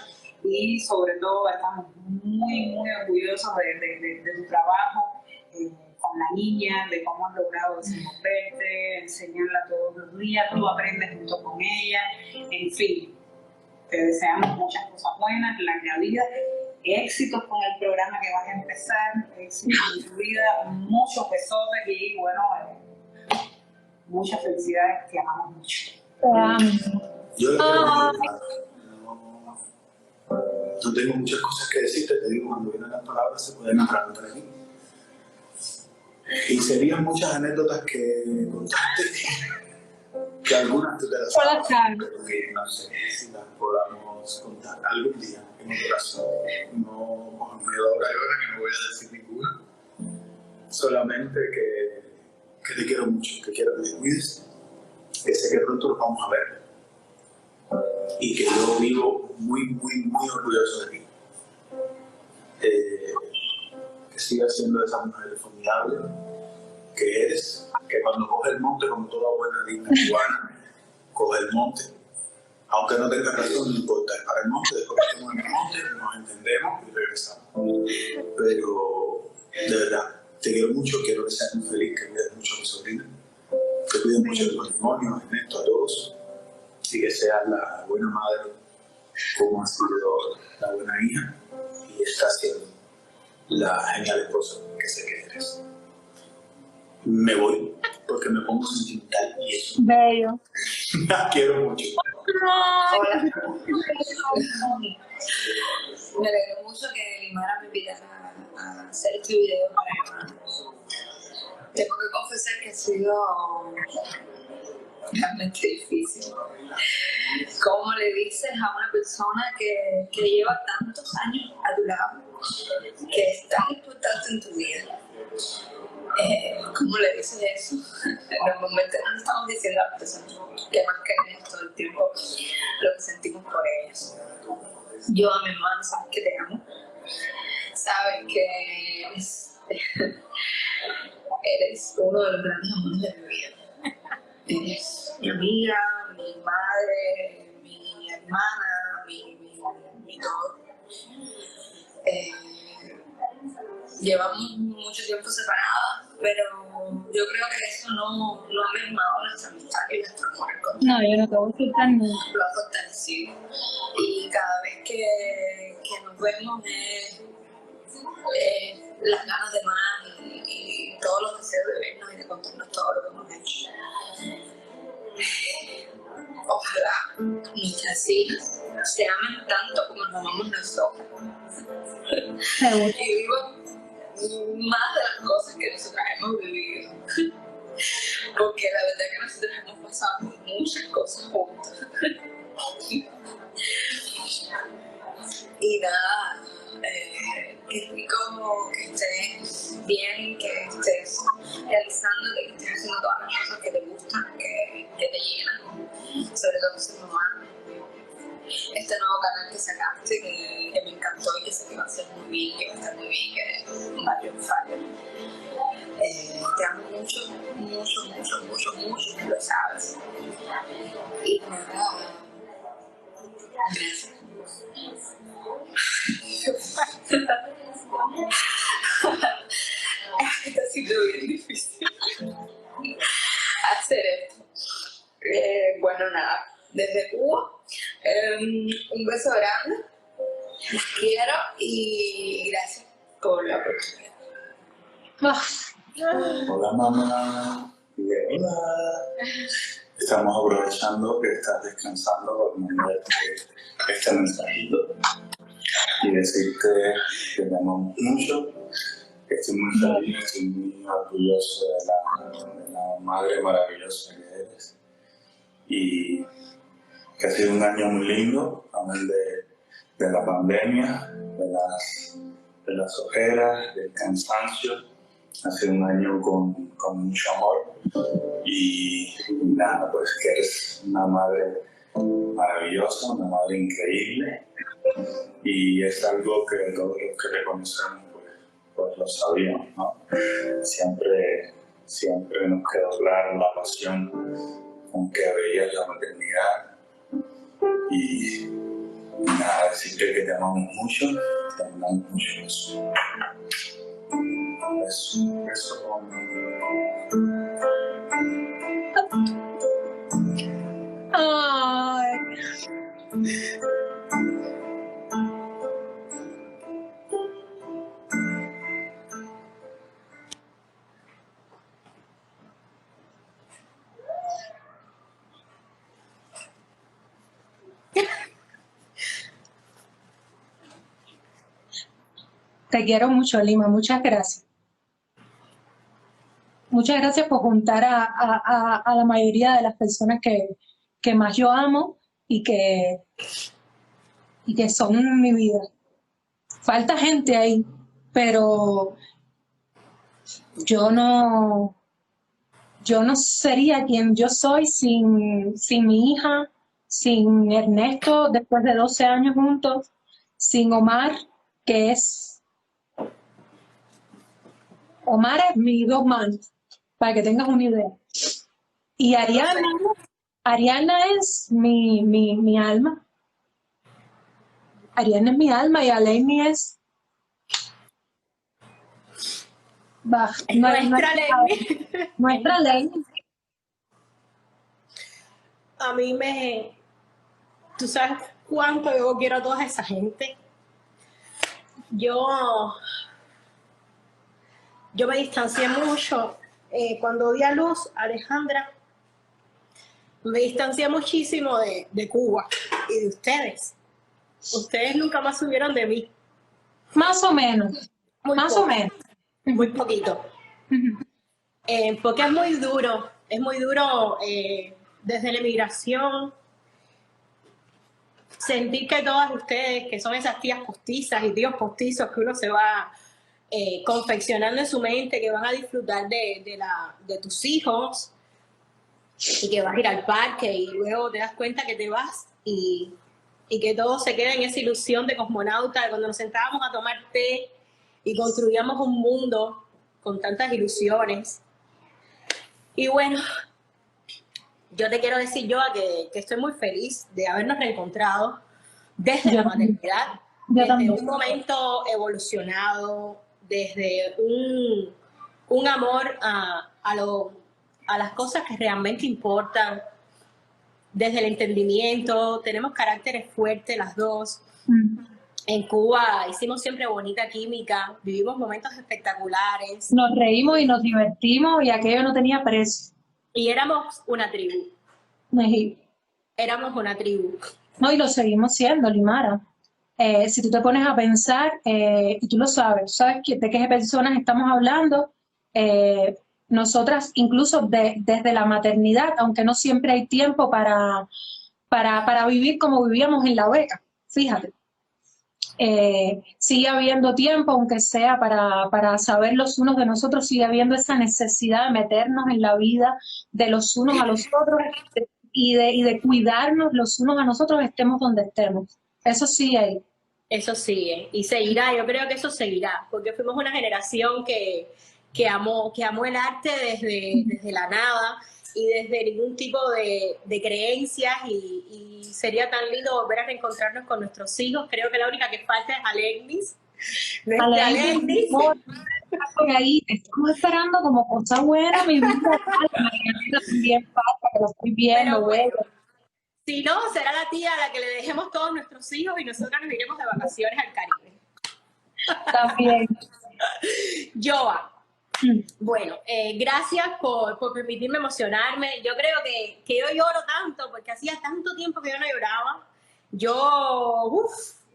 y sobre todo estamos muy, muy orgullosos de tu trabajo con la niña, de cómo has logrado desenvolverte, enseñarla todos los días, tú aprendes junto con ella, en fin. Te deseamos muchas cosas buenas, larga vida, éxitos con el programa que vas a empezar, éxitos en tu vida, muchos besotes y bueno, muchas felicidades, te amamos mucho. Yo le quiero no tengo muchas cosas que decirte, te digo, cuando vienen las palabras se pueden arrancar aquí. Y serían muchas anécdotas que contaste, que algunas tú te las sabes, pero que no sé si las podamos contar algún día en un corazón. No me da ahora que no voy a decir ninguna, solamente que te quiero mucho, que quiero que te cuides, que sé que pronto nos vamos a ver y que yo vivo muy, muy, muy orgulloso de ti. Que sigas siendo esa mujer formidable que eres, que cuando coge el monte, como toda buena digna cubana, coge el monte Aunque no tengas razón, no importa, es para el monte, después que estemos en el monte, nos entendemos y regresamos. Pero, de verdad, te quiero mucho, quiero que seas muy feliz, que cuides mucho a mi sobrina, que cuides mucho de tu matrimonio, a Ernesto, a todos, y que seas la buena madre, como ha sido la buena hija, y estás siendo la genial esposa que sé que eres. Me voy, porque me pongo sentimental y eso. Bello. La quiero mucho. Hola. Me alegro mucho que Limara me invitara a hacer este video para hermanos. Tengo que confesar que ha sido realmente difícil. ¿Cómo le dices a una persona que lleva tantos años a tu lado, que es tan importante en tu vida? ¿Cómo le dices eso? Normalmente no le estamos diciendo a las personas que más queremos todo el tiempo lo que sentimos por ellas. Yo a mi hermano sabes que te amo, sabes que eres uno de los grandes amores de mi vida. Eres mi amiga, mi madre, mi hermana, mi todo. Llevamos mucho tiempo separadas, pero yo creo que eso no ha mermado nuestra amistad y nuestro amor. No, yo no te voy a quitar nunca. Lo ha fortalecido. Y cada vez que nos vemos las ganas de más y todos los deseos de vernos y de contarnos todo lo que hemos hecho. Ojalá nuestras hijas se amen tanto como nos amamos nosotros. Y vivan más de las cosas que nosotros hemos vivido. Porque la verdad es que nosotros hemos pasado muchas cosas juntos. Y nada, qué rico que estés bien, que estés realizando, que estés haciendo todas las cosas que te gustan, que te llenan, sobre todo ser mamá. Este nuevo canal que sacaste, que me encantó y que sé que va a ser muy bien, que va a estar muy bien, que va a triunfar. Te amo mucho, mucho, mucho, mucho, mucho, que lo sabes. Y nada, gracias. Está siendo bien difícil hacer esto. Bueno, nada, desde Cuba, un beso grande, los quiero y gracias por la oportunidad. Hola mamá. Hola. Estamos aprovechando que estás descansando para mandarte este mensajito y decirte que te amamos mucho, que estoy muy feliz, estoy muy orgulloso de la madre maravillosa que eres y que ha sido un año muy lindo, amén de la pandemia, de las ojeras, del cansancio. Ha sido un año con mucho amor y nada, pues que eres una madre maravillosa, una madre increíble y es algo que todos los que te conocemos pues lo sabíamos, ¿no? Siempre nos quedó clara la pasión con que veías la maternidad y nada, decirte que te amamos mucho, te amamos mucho. Eso con... Ay. Te quiero mucho, Lima. Muchas gracias. Muchas gracias por juntar a la mayoría de las personas que más yo amo y que son mi vida. Falta gente ahí, pero yo no sería quien yo soy sin mi hija, sin Ernesto después de 12 años juntos, sin Omar, que Omar es mi dos manos, para que tengas una idea. Y Ariana, Ariana es mi alma. Ariana es mi alma y Aleini es... Bah, Nuestra ley. nuestra Aleini. A mí me... ¿Tú sabes cuánto yo quiero a toda esa gente? Yo me distancié mucho. Cuando di a luz a Alejandra, me distancié muchísimo de Cuba y de ustedes. Ustedes nunca más subieron de mí. Más o menos. Muy Más poco, o menos. muy poquito. Porque es muy duro desde la emigración, sentir que todas ustedes, que son esas tías postizas y tíos postizos que uno se va confeccionando en su mente, que van a disfrutar de tus hijos y que vas a ir al parque y luego te das cuenta que te vas y que todo se queda en esa ilusión de cosmonauta, de cuando nos sentábamos a tomar té y construíamos un mundo con tantas ilusiones. Y bueno, yo te quiero decir, Joa, que estoy muy feliz de habernos reencontrado desde la maternidad, desde un momento evolucionado, desde un amor a las cosas que realmente importan, desde el entendimiento. Tenemos caracteres fuertes las dos. En Cuba hicimos siempre bonita química, vivimos momentos espectaculares. Nos reímos y nos divertimos y aquello no tenía precio. Y éramos una tribu. Éramos una tribu. No, y lo seguimos siendo, Limara. Si tú te pones a pensar, y tú lo sabes de qué personas estamos hablando, nosotras incluso desde la maternidad, aunque no siempre hay tiempo para vivir como vivíamos en la beca, fíjate. Sigue habiendo tiempo, aunque sea para saber los unos de nosotros, sigue habiendo esa necesidad de meternos en la vida de los unos a los otros y de cuidarnos los unos a nosotros, estemos donde estemos. Eso sí hay. Eso sigue y seguirá, yo creo que eso seguirá, porque fuimos una generación que amó el arte desde la nada y desde ningún tipo de creencias y sería tan lindo volver a reencontrarnos con nuestros hijos. Creo que la única que falta es Alexis. Alexis, por ahí, estamos esperando como cosa buena, mi vida. También falta, que lo estoy viendo, bueno. Si no, será la tía a la que le dejemos todos nuestros hijos y nosotras nos iremos de vacaciones al Caribe. También. Joa, bueno, gracias por permitirme emocionarme. Yo creo que yo lloro tanto porque hacía tanto tiempo que yo no lloraba. Yo,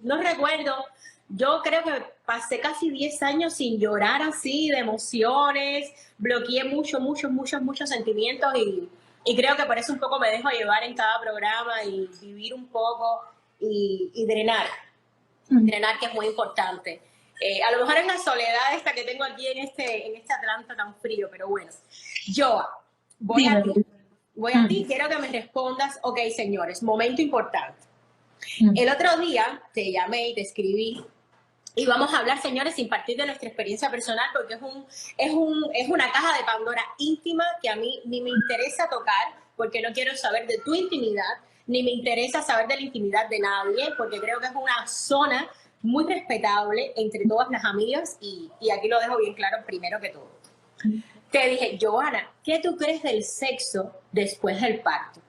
no recuerdo. Yo creo que pasé casi 10 años sin llorar así, de emociones. Bloqueé muchos sentimientos y creo que por eso un poco me dejo llevar en cada programa y vivir un poco y drenar. Drenar, que es muy importante. A lo mejor es la soledad esta que tengo aquí en este Atlanta tan frío, pero bueno. Joa, voy a ti, quiero que me respondas. Ok, señores, momento importante. El otro día te llamé y te escribí y vamos a hablar, señores, sin partir de nuestra experiencia personal, porque es una caja de Pandora íntima que a mí ni me interesa tocar, porque no quiero saber de tu intimidad, ni me interesa saber de la intimidad de nadie, porque creo que es una zona muy respetable entre todas las amigas y aquí lo dejo bien claro primero que todo. Te dije, Joana, ¿qué tú crees del sexo después del parto?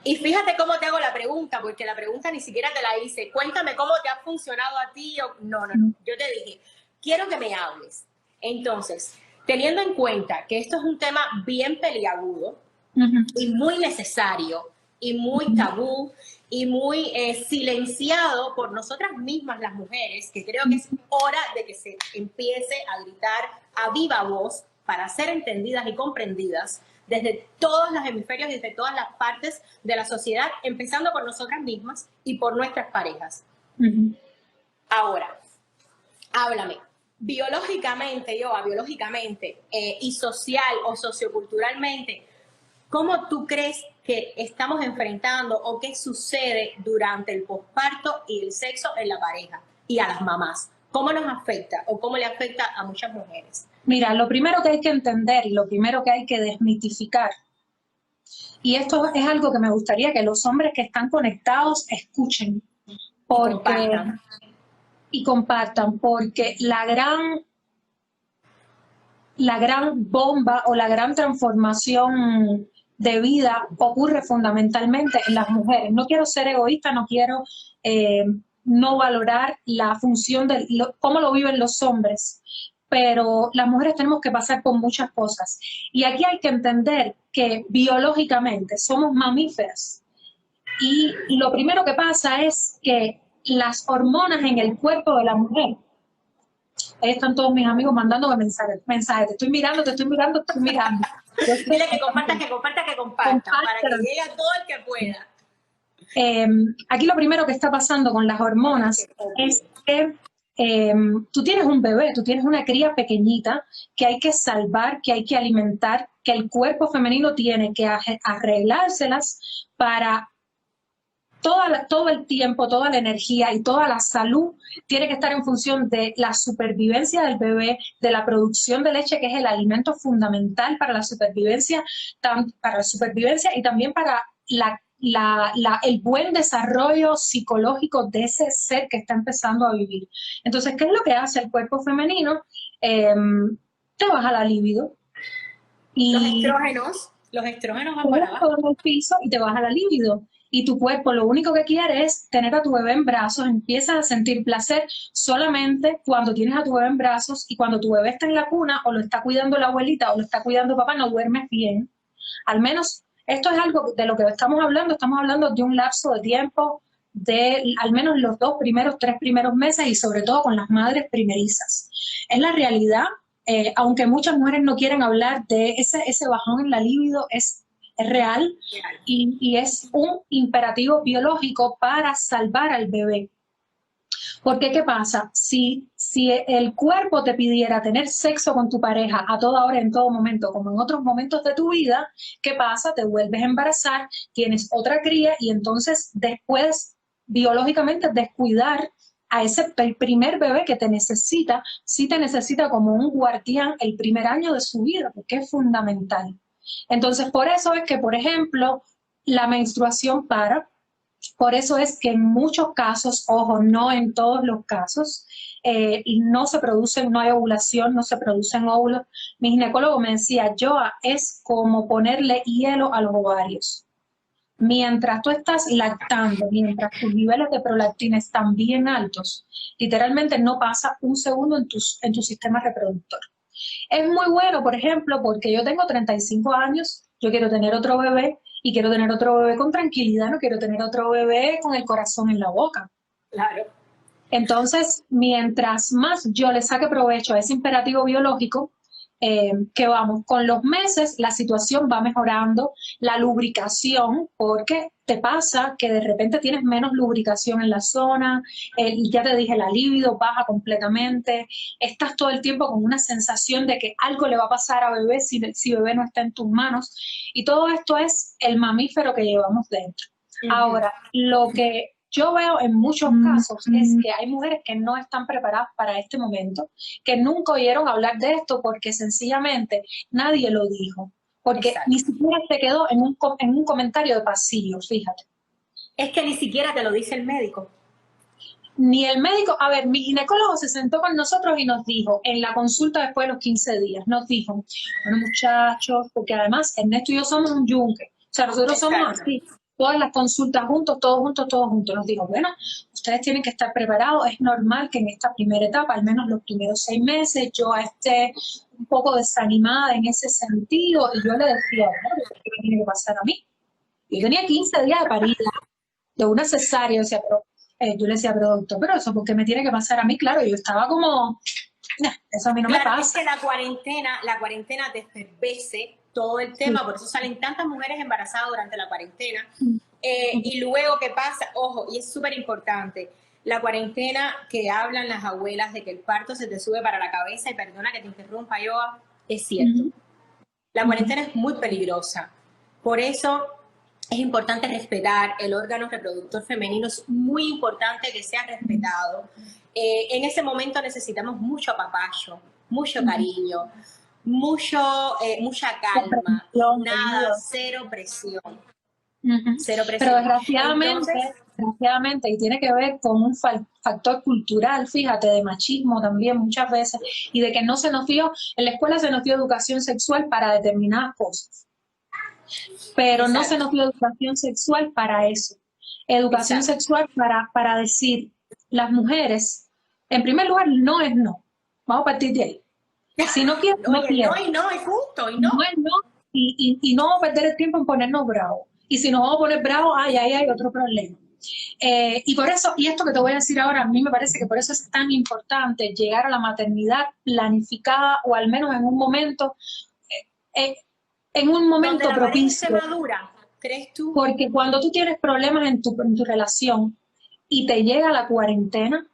Y fíjate cómo te hago la pregunta, porque la pregunta ni siquiera te la hice. Cuéntame cómo te ha funcionado a ti. No. Yo te dije, quiero que me hables. Entonces, teniendo en cuenta que esto es un tema bien peliagudo y muy necesario y muy tabú y muy silenciado por nosotras mismas las mujeres, que creo que es hora de que se empiece a gritar a viva voz para ser entendidas y comprendidas desde todos los hemisferios y desde todas las partes de la sociedad, empezando por nosotras mismas y por nuestras parejas. Ahora, háblame. Biológicamente, y social o socioculturalmente, ¿cómo tú crees que estamos enfrentando o qué sucede durante el posparto y el sexo en la pareja y a las mamás? ¿Cómo nos afecta o cómo le afecta a muchas mujeres? Mira, lo primero que hay que entender y lo primero que hay que desmitificar Y esto es algo que me gustaría que los hombres que están conectados escuchen y compartan, porque la gran bomba o la gran transformación de vida ocurre fundamentalmente en las mujeres. No quiero ser egoísta, no quiero no valorar la función de cómo lo viven los hombres, pero las mujeres tenemos que pasar por muchas cosas. Y aquí hay que entender que biológicamente somos mamíferas. Y lo primero que pasa es que las hormonas en el cuerpo de la mujer, ahí están todos mis amigos mandándome mensajes, te estoy mirando, te estoy mirando. Dile que comparta, para que llegue a todo el que pueda. Aquí lo primero que está pasando con las hormonas es que tú tienes un bebé, tú tienes una cría pequeñita que hay que salvar, que hay que alimentar, que el cuerpo femenino tiene que arreglárselas para todo el tiempo, toda la energía y toda la salud tiene que estar en función de la supervivencia del bebé, de la producción de leche, que es el alimento fundamental para la supervivencia y también para el buen desarrollo psicológico de ese ser que está empezando a vivir. Entonces, ¿qué es lo que hace el cuerpo femenino? Te baja la libido. Y los estrógenos van para abajo en el piso y te baja la libido. Y tu cuerpo lo único que quiere es tener a tu bebé en brazos, empiezas a sentir placer solamente cuando tienes a tu bebé en brazos, y cuando tu bebé está en la cuna o lo está cuidando la abuelita o lo está cuidando papá, no duermes bien. Al menos esto es algo de lo que estamos hablando de un lapso de tiempo de al menos los 3 primeros meses, y sobre todo con las madres primerizas. Es la realidad, aunque muchas mujeres no quieren hablar de ese bajón en la libido, es real y es un imperativo biológico para salvar al bebé. Porque, ¿qué pasa? Si el cuerpo te pidiera tener sexo con tu pareja a toda hora, en todo momento, como en otros momentos de tu vida, ¿qué pasa? Te vuelves a embarazar, tienes otra cría y entonces después biológicamente descuidar a ese primer bebé que te necesita, sí te necesita como un guardián el primer año de su vida, porque es fundamental. Entonces, por eso es que, por ejemplo, la menstruación para. Por eso es que en muchos casos, ojo, no en todos los casos, no se producen, no hay ovulación, no se producen óvulos. Mi ginecólogo me decía, Joa, es como ponerle hielo a los ovarios. Mientras tú estás lactando, mientras tus niveles de prolactina están bien altos, literalmente no pasa un segundo en tu sistema reproductor. Es muy bueno, por ejemplo, porque yo tengo 35 años, yo quiero tener otro bebé y quiero tener otro bebé con tranquilidad, no quiero tener otro bebé con el corazón en la boca. Claro. Entonces, mientras más yo le saque provecho a ese imperativo biológico, que vamos, con los meses la situación va mejorando, la lubricación, porque te pasa que de repente tienes menos lubricación en la zona, y ya te dije, la libido baja completamente, estás todo el tiempo con una sensación de que algo le va a pasar a bebé si bebé no está en tus manos, y todo esto es el mamífero que llevamos dentro. Ahora, lo que yo veo en muchos casos es que hay mujeres que no están preparadas para este momento, que nunca oyeron hablar de esto porque sencillamente nadie lo dijo, porque Exacto. Ni siquiera se quedó en un comentario de pasillo, fíjate. Es que ni siquiera te lo dice el médico. Ni el médico, a ver, mi ginecólogo se sentó con nosotros y nos dijo, en la consulta después de los 15 días, nos dijo, bueno muchachos, porque además Ernesto y yo somos un yunque, o sea, nosotros Exacto. somos así. Todas las consultas juntos, todos juntos. Nos dijo, bueno, ustedes tienen que estar preparados. Es normal que en esta primera etapa, al menos los primeros 6 meses, yo esté un poco desanimada en ese sentido. Y yo le decía, bueno, ¿qué me tiene que pasar a mí? Yo tenía 15 días de parida, de una cesárea. Yo le decía, pero doctor, pero eso, ¿por qué me tiene que pasar a mí? Claro, yo estaba como, eso a mí no me pasa. Es que la cuarentena te efervece todo el tema, sí. Por eso salen tantas mujeres embarazadas durante la cuarentena. Y luego, ¿qué pasa? Ojo, y es súper importante, la cuarentena que hablan las abuelas de que el parto se te sube para la cabeza, y perdona que te interrumpa, Joa, es cierto. La cuarentena es muy peligrosa. Por eso es importante respetar el órgano reproductor femenino, es muy importante que sea respetado. En ese momento necesitamos mucho apapacho, mucho cariño. mucha calma, nada, cero presión. Cero presión. Pero desgraciadamente, y tiene que ver con un factor cultural, fíjate, de machismo también muchas veces, y de que no se nos dio, en la escuela se nos dio educación sexual para determinadas cosas, pero no se nos dio educación sexual para eso. Educación sexual para decir, las mujeres, en primer lugar, no es no. Vamos a partir de ahí. Si no quieres, no quieres. No, es justo, y no. No es no, y no vamos a perder el tiempo en ponernos bravos. Y si nos vamos a poner bravos, ahí hay otro problema. Y por eso, y esto que te voy a decir ahora, a mí me parece que por eso es tan importante llegar a la maternidad planificada, o al menos en un momento propicio. ¿Donde la madura, crees tú? Porque cuando tú tienes problemas en tu relación y te llega la cuarentena,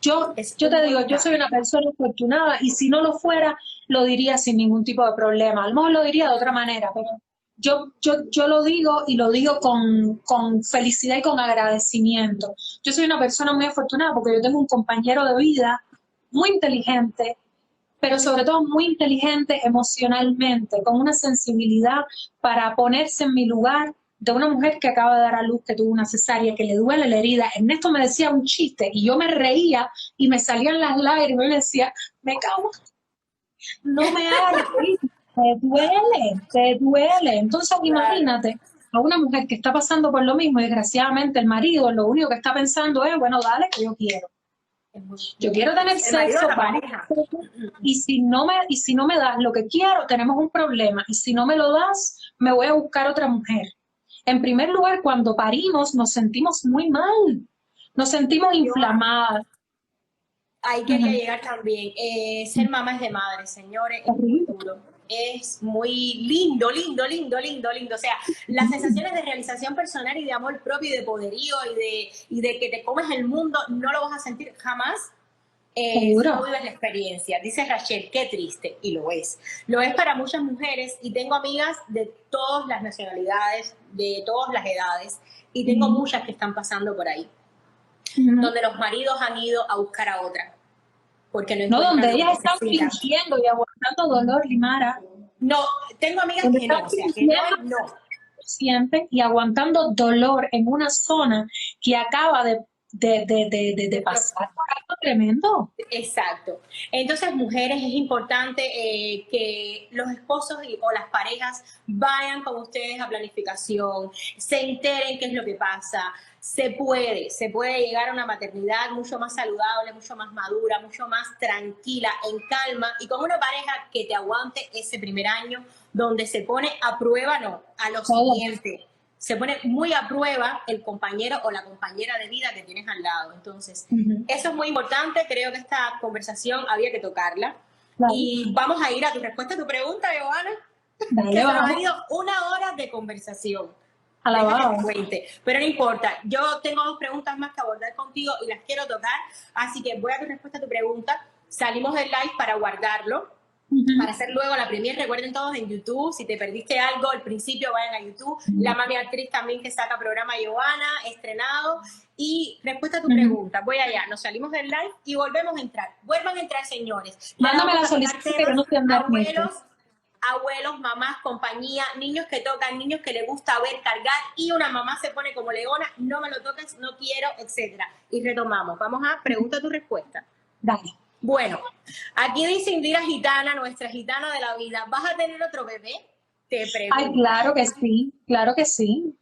yo te digo, yo soy una persona afortunada, y si no lo fuera, lo diría sin ningún tipo de problema. A lo mejor lo diría de otra manera, pero yo lo digo, y lo digo con felicidad y con agradecimiento. Yo soy una persona muy afortunada porque yo tengo un compañero de vida muy inteligente, pero sobre todo muy inteligente emocionalmente, con una sensibilidad para ponerse en mi lugar, de una mujer que acaba de dar a luz, que tuvo una cesárea, que le duele la herida. Ernesto me decía un chiste y yo me reía y me salían las lágrimas y me decía, me cago, no me hagas reír, te duele. Entonces imagínate a una mujer que está pasando por lo mismo, y desgraciadamente el marido lo único que está pensando es, bueno, dale, que yo quiero tener sexo, y si no me das lo que quiero, tenemos un problema, y si no me lo das, me voy a buscar otra mujer. En primer lugar, cuando parimos nos sentimos muy mal, nos sentimos inflamadas. Ahí quería llegar también. Ser mamá es de madre, señores, es muy duro. Es muy lindo. O sea, las sensaciones de realización personal y de amor propio y de poderío y de que te comes el mundo, no lo vas a sentir jamás. No vives la experiencia. Dice Rachel, qué triste, y lo es. Lo es para muchas mujeres, y tengo amigas de todas las nacionalidades, de todas las edades, y tengo muchas que están pasando por ahí, donde los maridos han ido a buscar a otra. Porque no donde ellas están fingiendo y aguantando dolor, Limara. No, tengo amigas que no, o sea, que no. Sienten y aguantando dolor en una zona que acaba de pasar por algo tremendo. Exacto. Entonces, mujeres, es importante que los esposos o las parejas vayan con ustedes a planificación, se enteren qué es lo que pasa. Se puede llegar a una maternidad mucho más saludable, mucho más madura, mucho más tranquila, en calma, y con una pareja que te aguante ese primer año, donde se pone a prueba, a lo siguiente. Se pone muy a prueba el compañero o la compañera de vida que tienes al lado. Entonces, eso es muy importante. Creo que esta conversación había que tocarla. Claro. Y vamos a ir a tu respuesta a tu pregunta, Giovanna. Que nos ha ido 1 hora de conversación. Pero no importa. Yo tengo 2 preguntas más que abordar contigo y las quiero tocar. Así que voy a tu respuesta a tu pregunta. Salimos del live para guardarlo. Para hacer luego la premier. Recuerden todos en YouTube, si te perdiste algo al principio, vayan a YouTube. La Mami Actriz también, que saca programa Giovanna, estrenado. Y respuesta a tu pregunta, voy allá, nos salimos del live y volvemos a entrar. Vuelvan a entrar, señores. Mándame la solicitud, pero no te abuelos, mamás, compañía, niños que tocan, niños que les gusta ver, cargar, y una mamá se pone como leona, no me lo toques, no quiero, etcétera. Y retomamos. Vamos a pregunta tu respuesta. Dale. Bueno, aquí dice Indira Gitana, nuestra gitana de la vida, ¿vas a tener otro bebé? Te pregunto. Ay, claro que sí.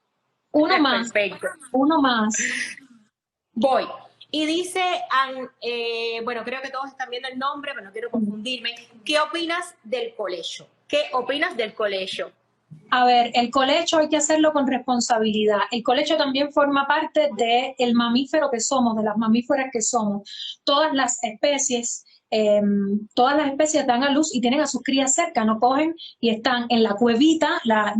Uno más. Perfecto. Uno más. Voy. Y dice, bueno, creo que todos están viendo el nombre, pero no quiero confundirme. ¿Qué opinas del colegio? ¿Qué opinas del colegio? A ver, el colecho hay que hacerlo con responsabilidad. El colecho también forma parte del mamífero que somos, de las mamíferas que somos. Todas las especies dan a luz y tienen a sus crías cerca, no cogen y están en la cuevita, la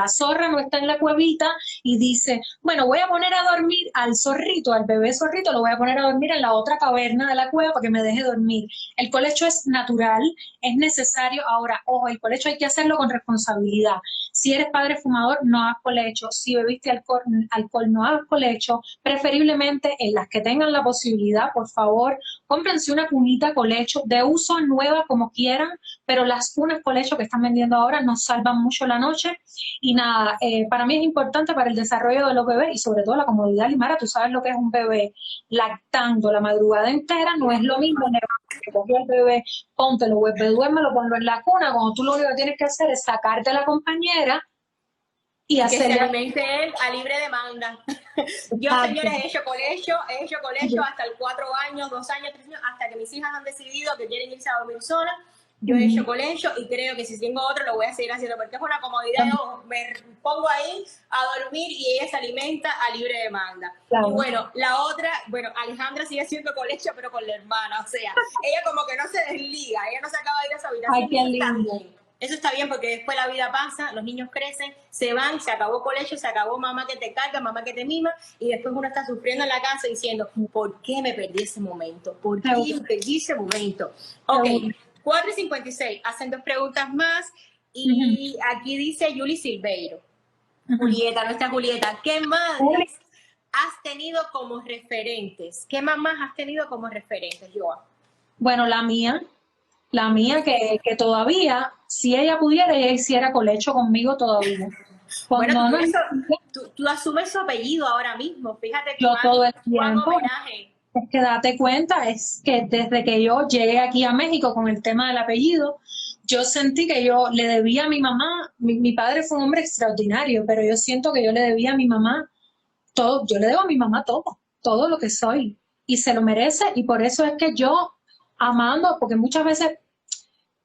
zorra no está en la cuevita y dice, bueno, voy a poner a dormir al zorrito, al bebé zorrito, lo voy a poner a dormir en la otra caverna de la cueva para que me deje dormir. El colecho es natural, es necesario. Ahora, ojo, el colecho hay que hacerlo con responsabilidad. Si eres padre fumador, no hagas colecho. Si bebiste alcohol, no hagas colecho. Preferiblemente en las que tengan la posibilidad, por favor, cómprense una cunita colecho de uso nueva como quieran, pero las cunas colecho que están vendiendo ahora nos salvan mucho la noche. Y nada, para mí es importante para el desarrollo de los bebés y sobre todo la comodidad. Limara, tú sabes lo que es un bebé lactando la madrugada entera, no es lo mismo que cogió el bebé, póntelo, duérmelo, ponlo en la cuna, cuando tú lo único que tienes que hacer es sacarte a la compañera y que se hacerle... alimente él a libre demanda. Yo, señores, he hecho colegio hasta el 4 años, 2 años, 3 años, hasta que mis hijas han decidido que quieren irse a dormir solas. Yo he hecho colegio y creo que si tengo otro lo voy a seguir haciendo porque es una comodidad. Yo me pongo ahí a dormir y ella se alimenta a libre demanda. Claro. Y bueno, la otra, Alejandra sigue haciendo colegio pero con la hermana, o sea, ella como que no se desliga, ella no se acaba de ir a su habitación. Ay, qué lindo. Eso está bien porque después la vida pasa, los niños crecen, se van, se acabó colegio, se acabó mamá que te carga, mamá que te mima y después uno está sufriendo en la casa diciendo, ¿por qué me perdí ese momento? ¿Por qué me perdí ese momento? Ok, 4:56, hacen 2 preguntas más y aquí dice Yuli Silveiro. Julieta, nuestra Julieta, ¿qué madres has tenido como referentes? ¿Qué mamás has tenido como referentes, Joa? Bueno, la mía que todavía, si ella pudiera, ella hiciera colecho conmigo todavía. Bueno, tú asumes su apellido ahora mismo, fíjate yo todo el cuán tiempo. homenaje. Es que date cuenta, es que desde que yo llegué aquí a México con el tema del apellido, yo sentí que yo le debía a mi mamá, mi padre fue un hombre extraordinario, pero yo siento que yo le debía a mi mamá todo, yo le debo a mi mamá todo lo que soy, y se lo merece, y por eso es que yo, amando, porque muchas veces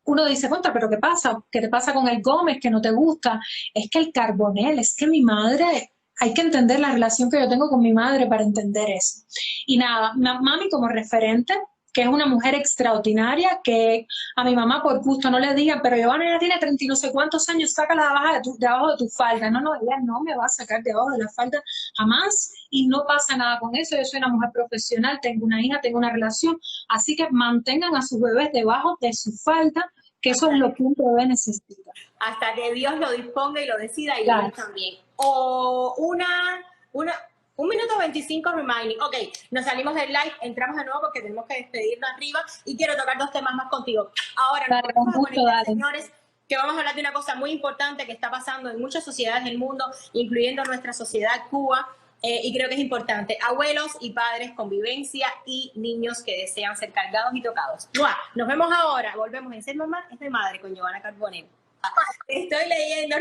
uno dice, contra, pero ¿qué pasa? ¿Qué te pasa con el Gómez que no te gusta? Es que el Carbonell, es que mi madre... Hay que entender la relación que yo tengo con mi madre para entender eso. Y nada, mami como referente, que es una mujer extraordinaria, que a mi mamá por gusto no le digan, pero Giovanna ya tiene 30 y no sé cuántos años, sácala de abajo de tu falda. No, ella no me va a sacar de abajo de la falda jamás y no pasa nada con eso. Yo soy una mujer profesional, tengo una hija, tengo una relación, así que mantengan a sus bebés debajo de su falda, que eso es lo que un bebé necesita. Hasta que Dios lo disponga y lo decida y claro. Dios también. O 1 minuto 25 reminding. Ok, nos salimos del live, entramos de nuevo porque tenemos que despedirnos arriba y quiero tocar 2 temas más contigo. Ahora, señores, que vamos a hablar de una cosa muy importante que está pasando en muchas sociedades del mundo, incluyendo nuestra sociedad Cuba. Y creo que es importante, abuelos y padres, convivencia y niños que desean ser cargados y tocados. Nos vemos ahora, volvemos en Ser Mamá, es de Madre con Giovanna Carbonell. Estoy leyendo,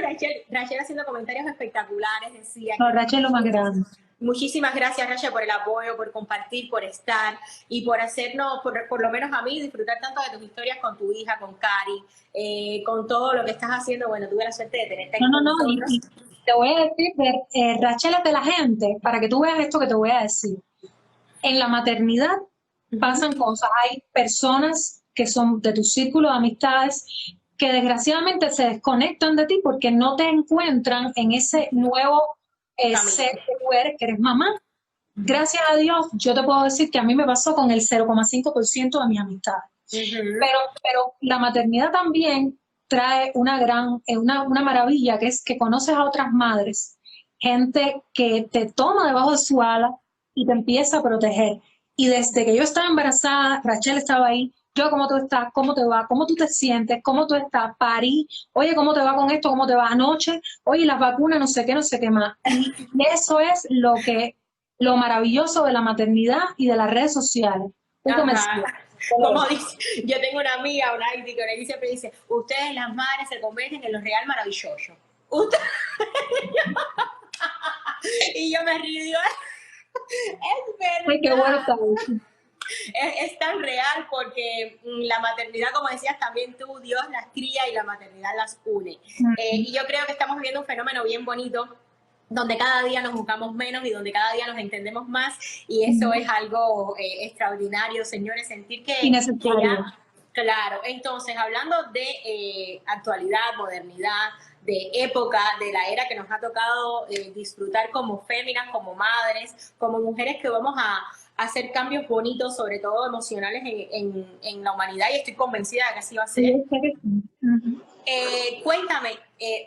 Rachel haciendo comentarios espectaculares, decía. No, Rachel lo más grande. Muchísimas gracias, Rachel, por el apoyo, por compartir, por estar y por hacernos, por lo menos a mí, disfrutar tanto de tus historias con tu hija, con Cari, con todo lo que estás haciendo. Bueno, tuve la suerte de tenerte aquí. No, y te voy a decir, Rachel es de la gente, para que tú veas esto que te voy a decir. En la maternidad pasan cosas, hay personas que son de tu círculo de amistades que desgraciadamente se desconectan de ti porque no te encuentran en ese nuevo ser que tú eres, que eres mamá. Gracias a Dios, yo te puedo decir que a mí me pasó con el 0,5% de mis amistades. Pero la maternidad también trae una maravilla, que es que conoces a otras madres, gente que te toma debajo de su ala y te empieza a proteger. Y desde que yo estaba embarazada, Rachel estaba ahí. Yo, ¿cómo tú estás? ¿Cómo te va? ¿Cómo tú te sientes? ¿Cómo tú estás? Parí. Oye, ¿cómo te va con esto? ¿Cómo te va anoche? Oye, las vacunas, no sé qué más. Y eso es lo maravilloso de la maternidad y de las redes sociales. Como dice, yo tengo una amiga, una que siempre dice, ustedes las madres se convierten en lo real maravilloso. Y yo me río y digo, es verdad. Ay, qué bueno está. Es tan real porque la maternidad, como decías también tú, Dios las cría y la maternidad las une. Y yo creo que estamos viviendo un fenómeno bien bonito donde cada día nos buscamos menos y donde cada día nos entendemos más y eso es algo extraordinario, señores, sentir que ya, claro. Entonces, hablando de actualidad, modernidad, de época, de la era que nos ha tocado disfrutar como féminas, como madres, como mujeres que vamos a hacer cambios bonitos, sobre todo emocionales en la humanidad, y estoy convencida de que así va a ser. Cuéntame,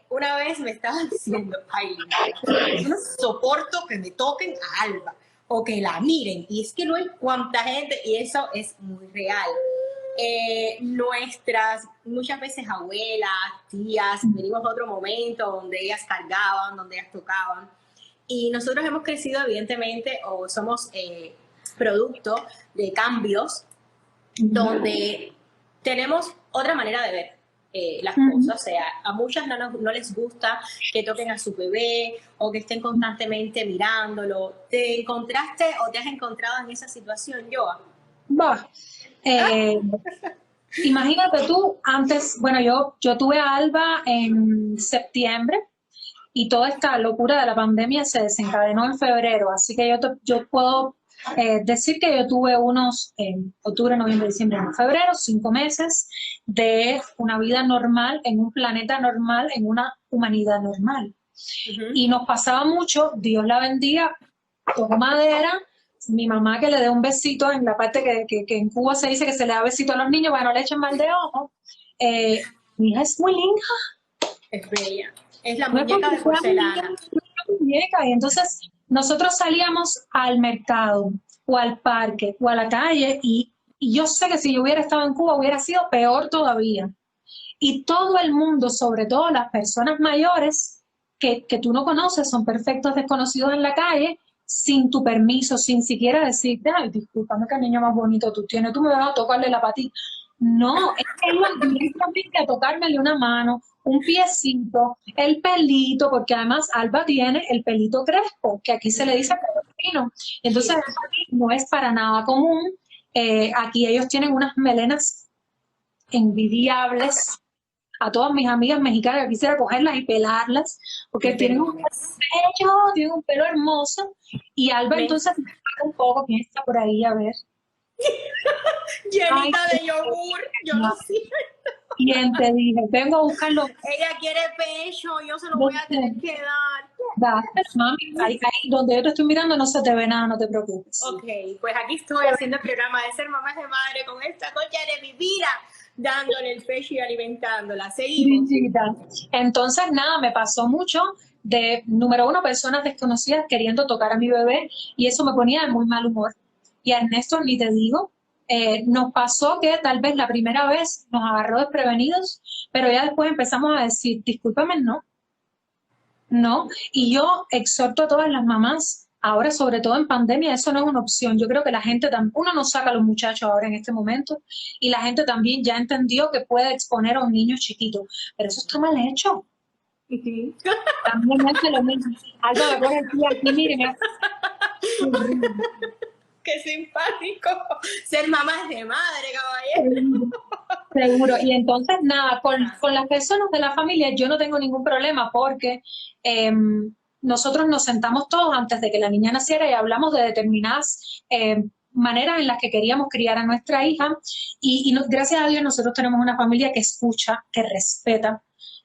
una vez me estabas diciendo, ay, yo no soporto que me toquen a Alba o que la miren, y es que no hay cuánta gente, y eso es muy real. Nuestras, muchas veces abuelas, tías, venimos a otro momento donde ellas cargaban, donde ellas tocaban, y nosotros hemos crecido evidentemente, o somos producto de cambios donde tenemos otra manera de ver las cosas. O sea, a muchas no les gusta que toquen a su bebé o que estén constantemente mirándolo. ¿Te encontraste o te has encontrado en esa situación, Joa? Bah, imagínate tú, antes, bueno, yo tuve a Alba en septiembre y toda esta locura de la pandemia se desencadenó en febrero, así que yo puedo decir que yo tuve unos octubre, noviembre, diciembre, febrero, 5 meses de una vida normal, en un planeta normal, en una humanidad normal. Y nos pasaba mucho, Dios la bendiga, toco madera, mi mamá que le dé un besito en la parte que en Cuba se dice que se le da besito a los niños para no le echen mal de ojo. Mi hija es muy linda. Es bella. Es la muñeca de porcelana. Muñeca. Y entonces nosotros salíamos al mercado o al parque o a la calle y yo sé que si yo hubiera estado en Cuba hubiera sido peor todavía. Y todo el mundo, sobre todo las personas mayores que tú no conoces, son perfectos desconocidos en la calle, sin tu permiso, sin siquiera decirte, ay, discúlpame, qué niño más bonito tú tienes, tú me vas a tocarle la patita. No, es que iban directamente a tocármele una mano, un piecito, el pelito, porque además Alba tiene el pelito crespo, que aquí se le dice pelo fino. Entonces, no es para nada común. Aquí ellos tienen unas melenas envidiables. A todas mis amigas mexicanas, quisiera cogerlas y pelarlas, porque tienen un pelo hermoso. Y Alba, entonces, un poco, ¿quién está por ahí? A ver. Llenita de yogur, yo no sé. ¿Quién te dije? Vengo a buscarlo. Ella quiere pecho, yo se lo voy a tener que dar. Mami, ahí donde yo te estoy mirando no se te ve nada, no te preocupes. Ok, pues aquí estoy haciendo el programa de Ser Mamás de Madre con esta concha de mi vida, dándole el pecho y alimentándola. Seguimos. Entonces, nada, me pasó mucho de, número uno, personas desconocidas queriendo tocar a mi bebé y eso me ponía de muy mal humor. Y a Ernesto, ni te digo, nos pasó que tal vez la primera vez nos agarró desprevenidos, pero ya después empezamos a decir, discúlpame, no. Y yo exhorto a todas las mamás, ahora sobre todo en pandemia, eso no es una opción. Yo creo que la gente, uno no saca a los muchachos ahora en este momento, y la gente también ya entendió que puede exponer a un niño chiquito, pero eso está mal hecho. También hace lo mismo. Algo de por aquí, miren. Qué simpático. Ser mamás de madre, caballero. Seguro. Y entonces, nada, con las personas de la familia yo no tengo ningún problema porque nosotros nos sentamos todos antes de que la niña naciera y hablamos de determinadas maneras en las que queríamos criar a nuestra hija y gracias a Dios nosotros tenemos una familia que escucha, que respeta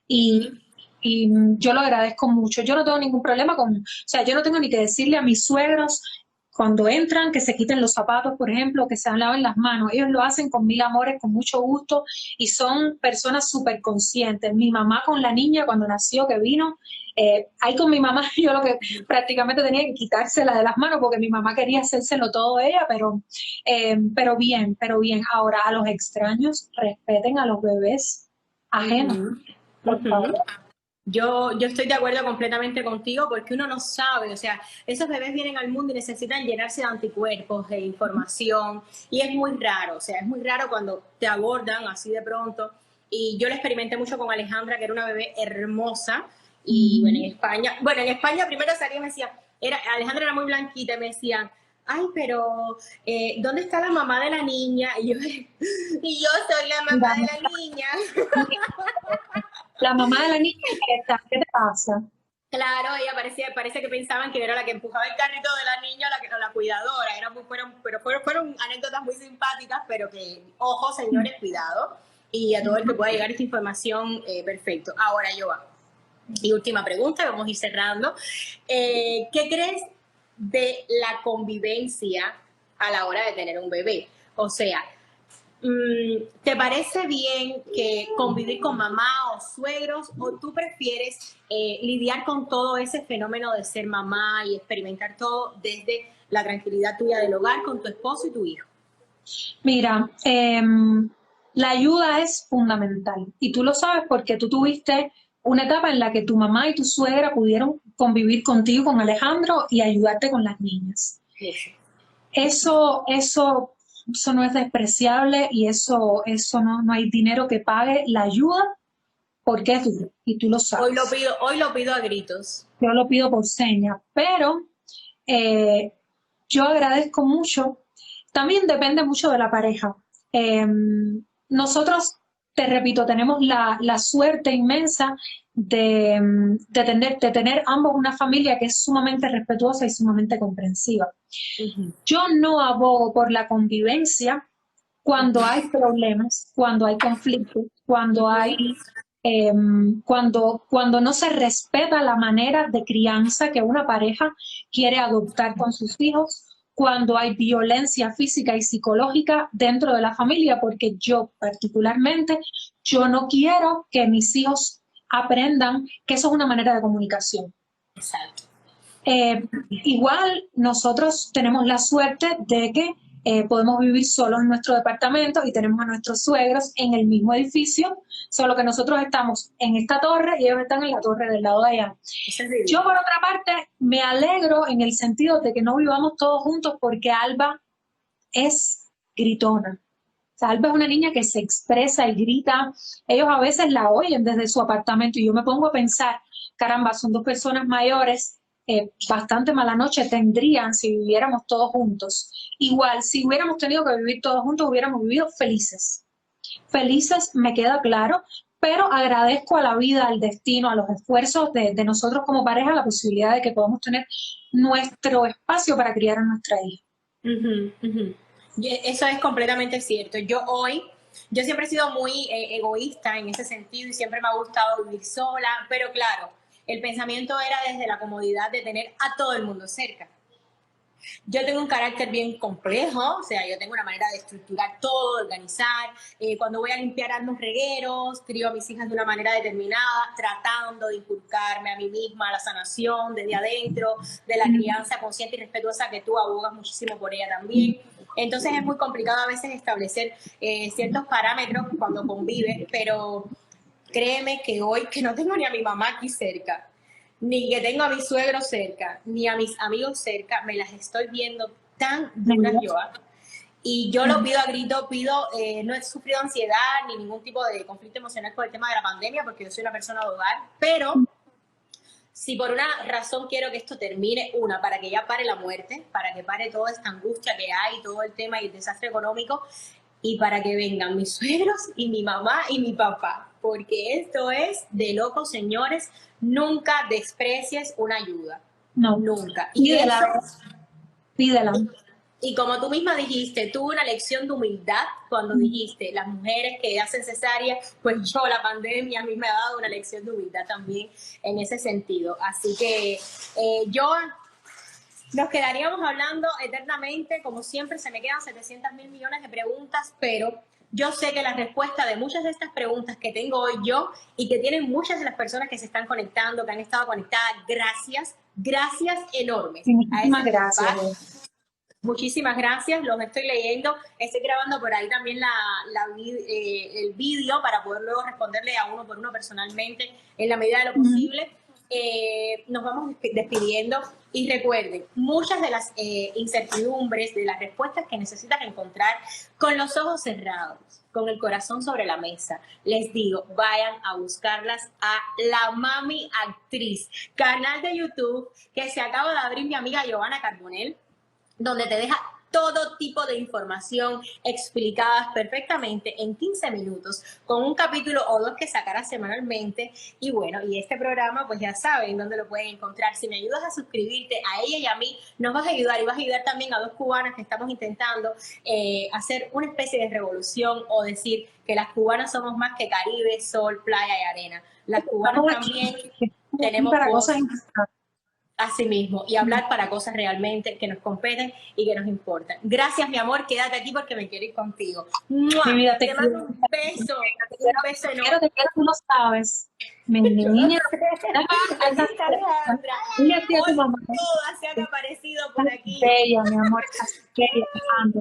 y yo lo agradezco mucho. Yo no tengo ningún problema o sea, yo no tengo ni que decirle a mis suegros cuando entran, que se quiten los zapatos, por ejemplo, que se laven las manos. Ellos lo hacen con mil amores, con mucho gusto, y son personas súper conscientes. Mi mamá con la niña, cuando nació, que vino, ahí con mi mamá yo lo que prácticamente tenía que quitársela de las manos, porque mi mamá quería hacérselo todo ella, pero bien. Ahora, a los extraños, respeten a los bebés ajenos, por favor. Yo estoy de acuerdo completamente contigo porque uno no sabe, o sea, esos bebés vienen al mundo y necesitan llenarse de anticuerpos, de información, y es muy raro, o sea, es muy raro cuando te abordan así de pronto. Y yo lo experimenté mucho con Alejandra, que era una bebé hermosa, y bueno, en España primero salía y me decía, Alejandra era muy blanquita y me decían, ay, pero ¿dónde está la mamá de la niña? Y yo soy la mamá de la niña. La mamá de la niña, ¿qué te pasa? Claro, ella parece que pensaban que era la que empujaba el carrito de la niña, la cuidadora. Fueron anécdotas muy simpáticas, pero que, ojo, señores, cuidado. Y a todo el que pueda llegar esta información, perfecto. Ahora, Joa, y última pregunta, vamos a ir cerrando. ¿Qué crees de la convivencia a la hora de tener un bebé. O sea, ¿te parece bien que convivir con mamá o suegros, o tú prefieres lidiar con todo ese fenómeno de ser mamá y experimentar todo desde la tranquilidad tuya del hogar con tu esposo y tu hijo? Mira, la ayuda es fundamental y tú lo sabes porque tú tuviste una etapa en la que tu mamá y tu suegra pudieron convivir contigo, con Alejandro, y ayudarte con las niñas. Sí. Eso no es despreciable y eso no hay dinero que pague la ayuda porque es duro y tú lo sabes. Hoy lo pido a gritos. Yo lo pido por señas, pero yo agradezco mucho. También depende mucho de la pareja. Nosotros, te repito, tenemos la suerte inmensa de tener ambos una familia que es sumamente respetuosa y sumamente comprensiva. Yo no abogo por la convivencia cuando hay problemas, cuando hay conflictos, cuando no se respeta la manera de crianza que una pareja quiere adoptar con sus hijos, cuando hay violencia física y psicológica dentro de la familia, porque yo particularmente, yo no quiero que mis hijos aprendan que eso es una manera de comunicación. Exacto. Igual nosotros tenemos la suerte de que podemos vivir solos en nuestro departamento y tenemos a nuestros suegros en el mismo edificio, solo que nosotros estamos en esta torre y ellos están en la torre del lado de allá. Yo, por otra parte, me alegro en el sentido de que no vivamos todos juntos porque Alba es gritona. O sea, Alba es una niña que se expresa y grita. Ellos a veces la oyen desde su apartamento y yo me pongo a pensar, caramba, son dos personas mayores, bastante mala noche tendrían si viviéramos todos juntos. Igual, si hubiéramos tenido que vivir todos juntos, hubiéramos vivido felices. Felices, me queda claro, pero agradezco a la vida, al destino, a los esfuerzos de nosotros como pareja, la posibilidad de que podamos tener nuestro espacio para criar a nuestra hija. Eso es completamente cierto. Yo siempre he sido muy egoísta en ese sentido y siempre me ha gustado vivir sola, pero claro, el pensamiento era desde la comodidad de tener a todo el mundo cerca. Yo tengo un carácter bien complejo, o sea, yo tengo una manera de estructurar todo, de organizar. Cuando voy a limpiar los regueros, crío a mis hijas de una manera determinada, tratando de inculcarme a mí misma la sanación desde adentro, de la crianza consciente y respetuosa que tú abogas muchísimo por ella también. Entonces es muy complicado a veces establecer ciertos parámetros cuando convives, pero créeme que hoy que no tengo ni a mi mamá aquí cerca, ni que tengo a mi suegro cerca, ni a mis amigos cerca, me las estoy viendo tan duras yo. Y yo lo pido a grito, no he sufrido ansiedad ni ningún tipo de conflicto emocional por el tema de la pandemia, porque yo soy una persona de hogar, pero si por una razón quiero que esto termine, para que ya pare la muerte, para que pare toda esta angustia que hay, todo el tema y el desastre económico, y para que vengan mis suegros y mi mamá y mi papá, porque esto es de locos, señores. Nunca desprecies una ayuda. No. Nunca. Pídela. Y como tú misma dijiste, tuve una lección de humildad cuando dijiste, las mujeres que hacen cesárea, pues yo, la pandemia, a mí me ha dado una lección de humildad también en ese sentido. Así que nos quedaríamos hablando eternamente, como siempre se me quedan 700.000 millones de preguntas, pero yo sé que la respuesta de muchas de estas preguntas que tengo hoy yo y que tienen muchas de las personas que se están conectando, que han estado conectadas, gracias enormes. Muchísimas gracias. Muchísimas gracias, los estoy leyendo, estoy grabando por ahí también el vídeo para poder luego responderle a uno por uno personalmente en la medida de lo posible. Nos vamos despidiendo y recuerden, muchas de las incertidumbres, de las respuestas que necesitan encontrar con los ojos cerrados, con el corazón sobre la mesa, les digo, vayan a buscarlas a La Mami Actriz, canal de YouTube que se acaba de abrir mi amiga Giovanna Carbonell, donde te deja todo tipo de información explicadas perfectamente en 15 minutos, con un capítulo o dos que sacarás semanalmente. Y bueno, y este programa, pues ya saben dónde lo pueden encontrar. Si me ayudas a suscribirte a ella y a mí, nos vas a ayudar, y vas a ayudar también a dos cubanas que estamos intentando hacer una especie de revolución, o decir que las cubanas somos más que Caribe, sol, playa y arena. Las cubanas también tenemos voz. Así mismo, y hablar para cosas realmente que nos competen y que nos importan. Gracias, mi amor, quédate aquí porque me quiero ir contigo. ¡Mua! Mi vida, te mando quiero. un beso enorme. Te quiero, tú lo sabes. Mi niña. Aquí está Alejandra. Mira, tía, tu Hoy mamá. todas se han aparecido por aquí. Bella, mi amor, bella, me encanta.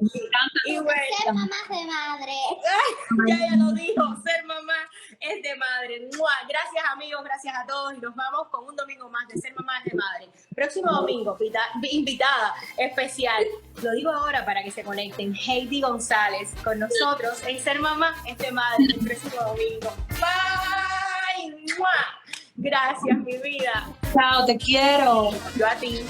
Y bueno, Ser mamá de madre. ya ella lo dijo, ser mamá es de madre. ¡Mua! Gracias, amigos, gracias a todos y nos vamos con un domingo más de Ser Mamá es de Madre. Próximo domingo, invitada especial. Lo digo ahora para que se conecten. Heidi González con nosotros en Ser Mamá es de Madre el próximo domingo. Bye. ¡Mua! Gracias, mi vida. Chao, te quiero. Yo a ti.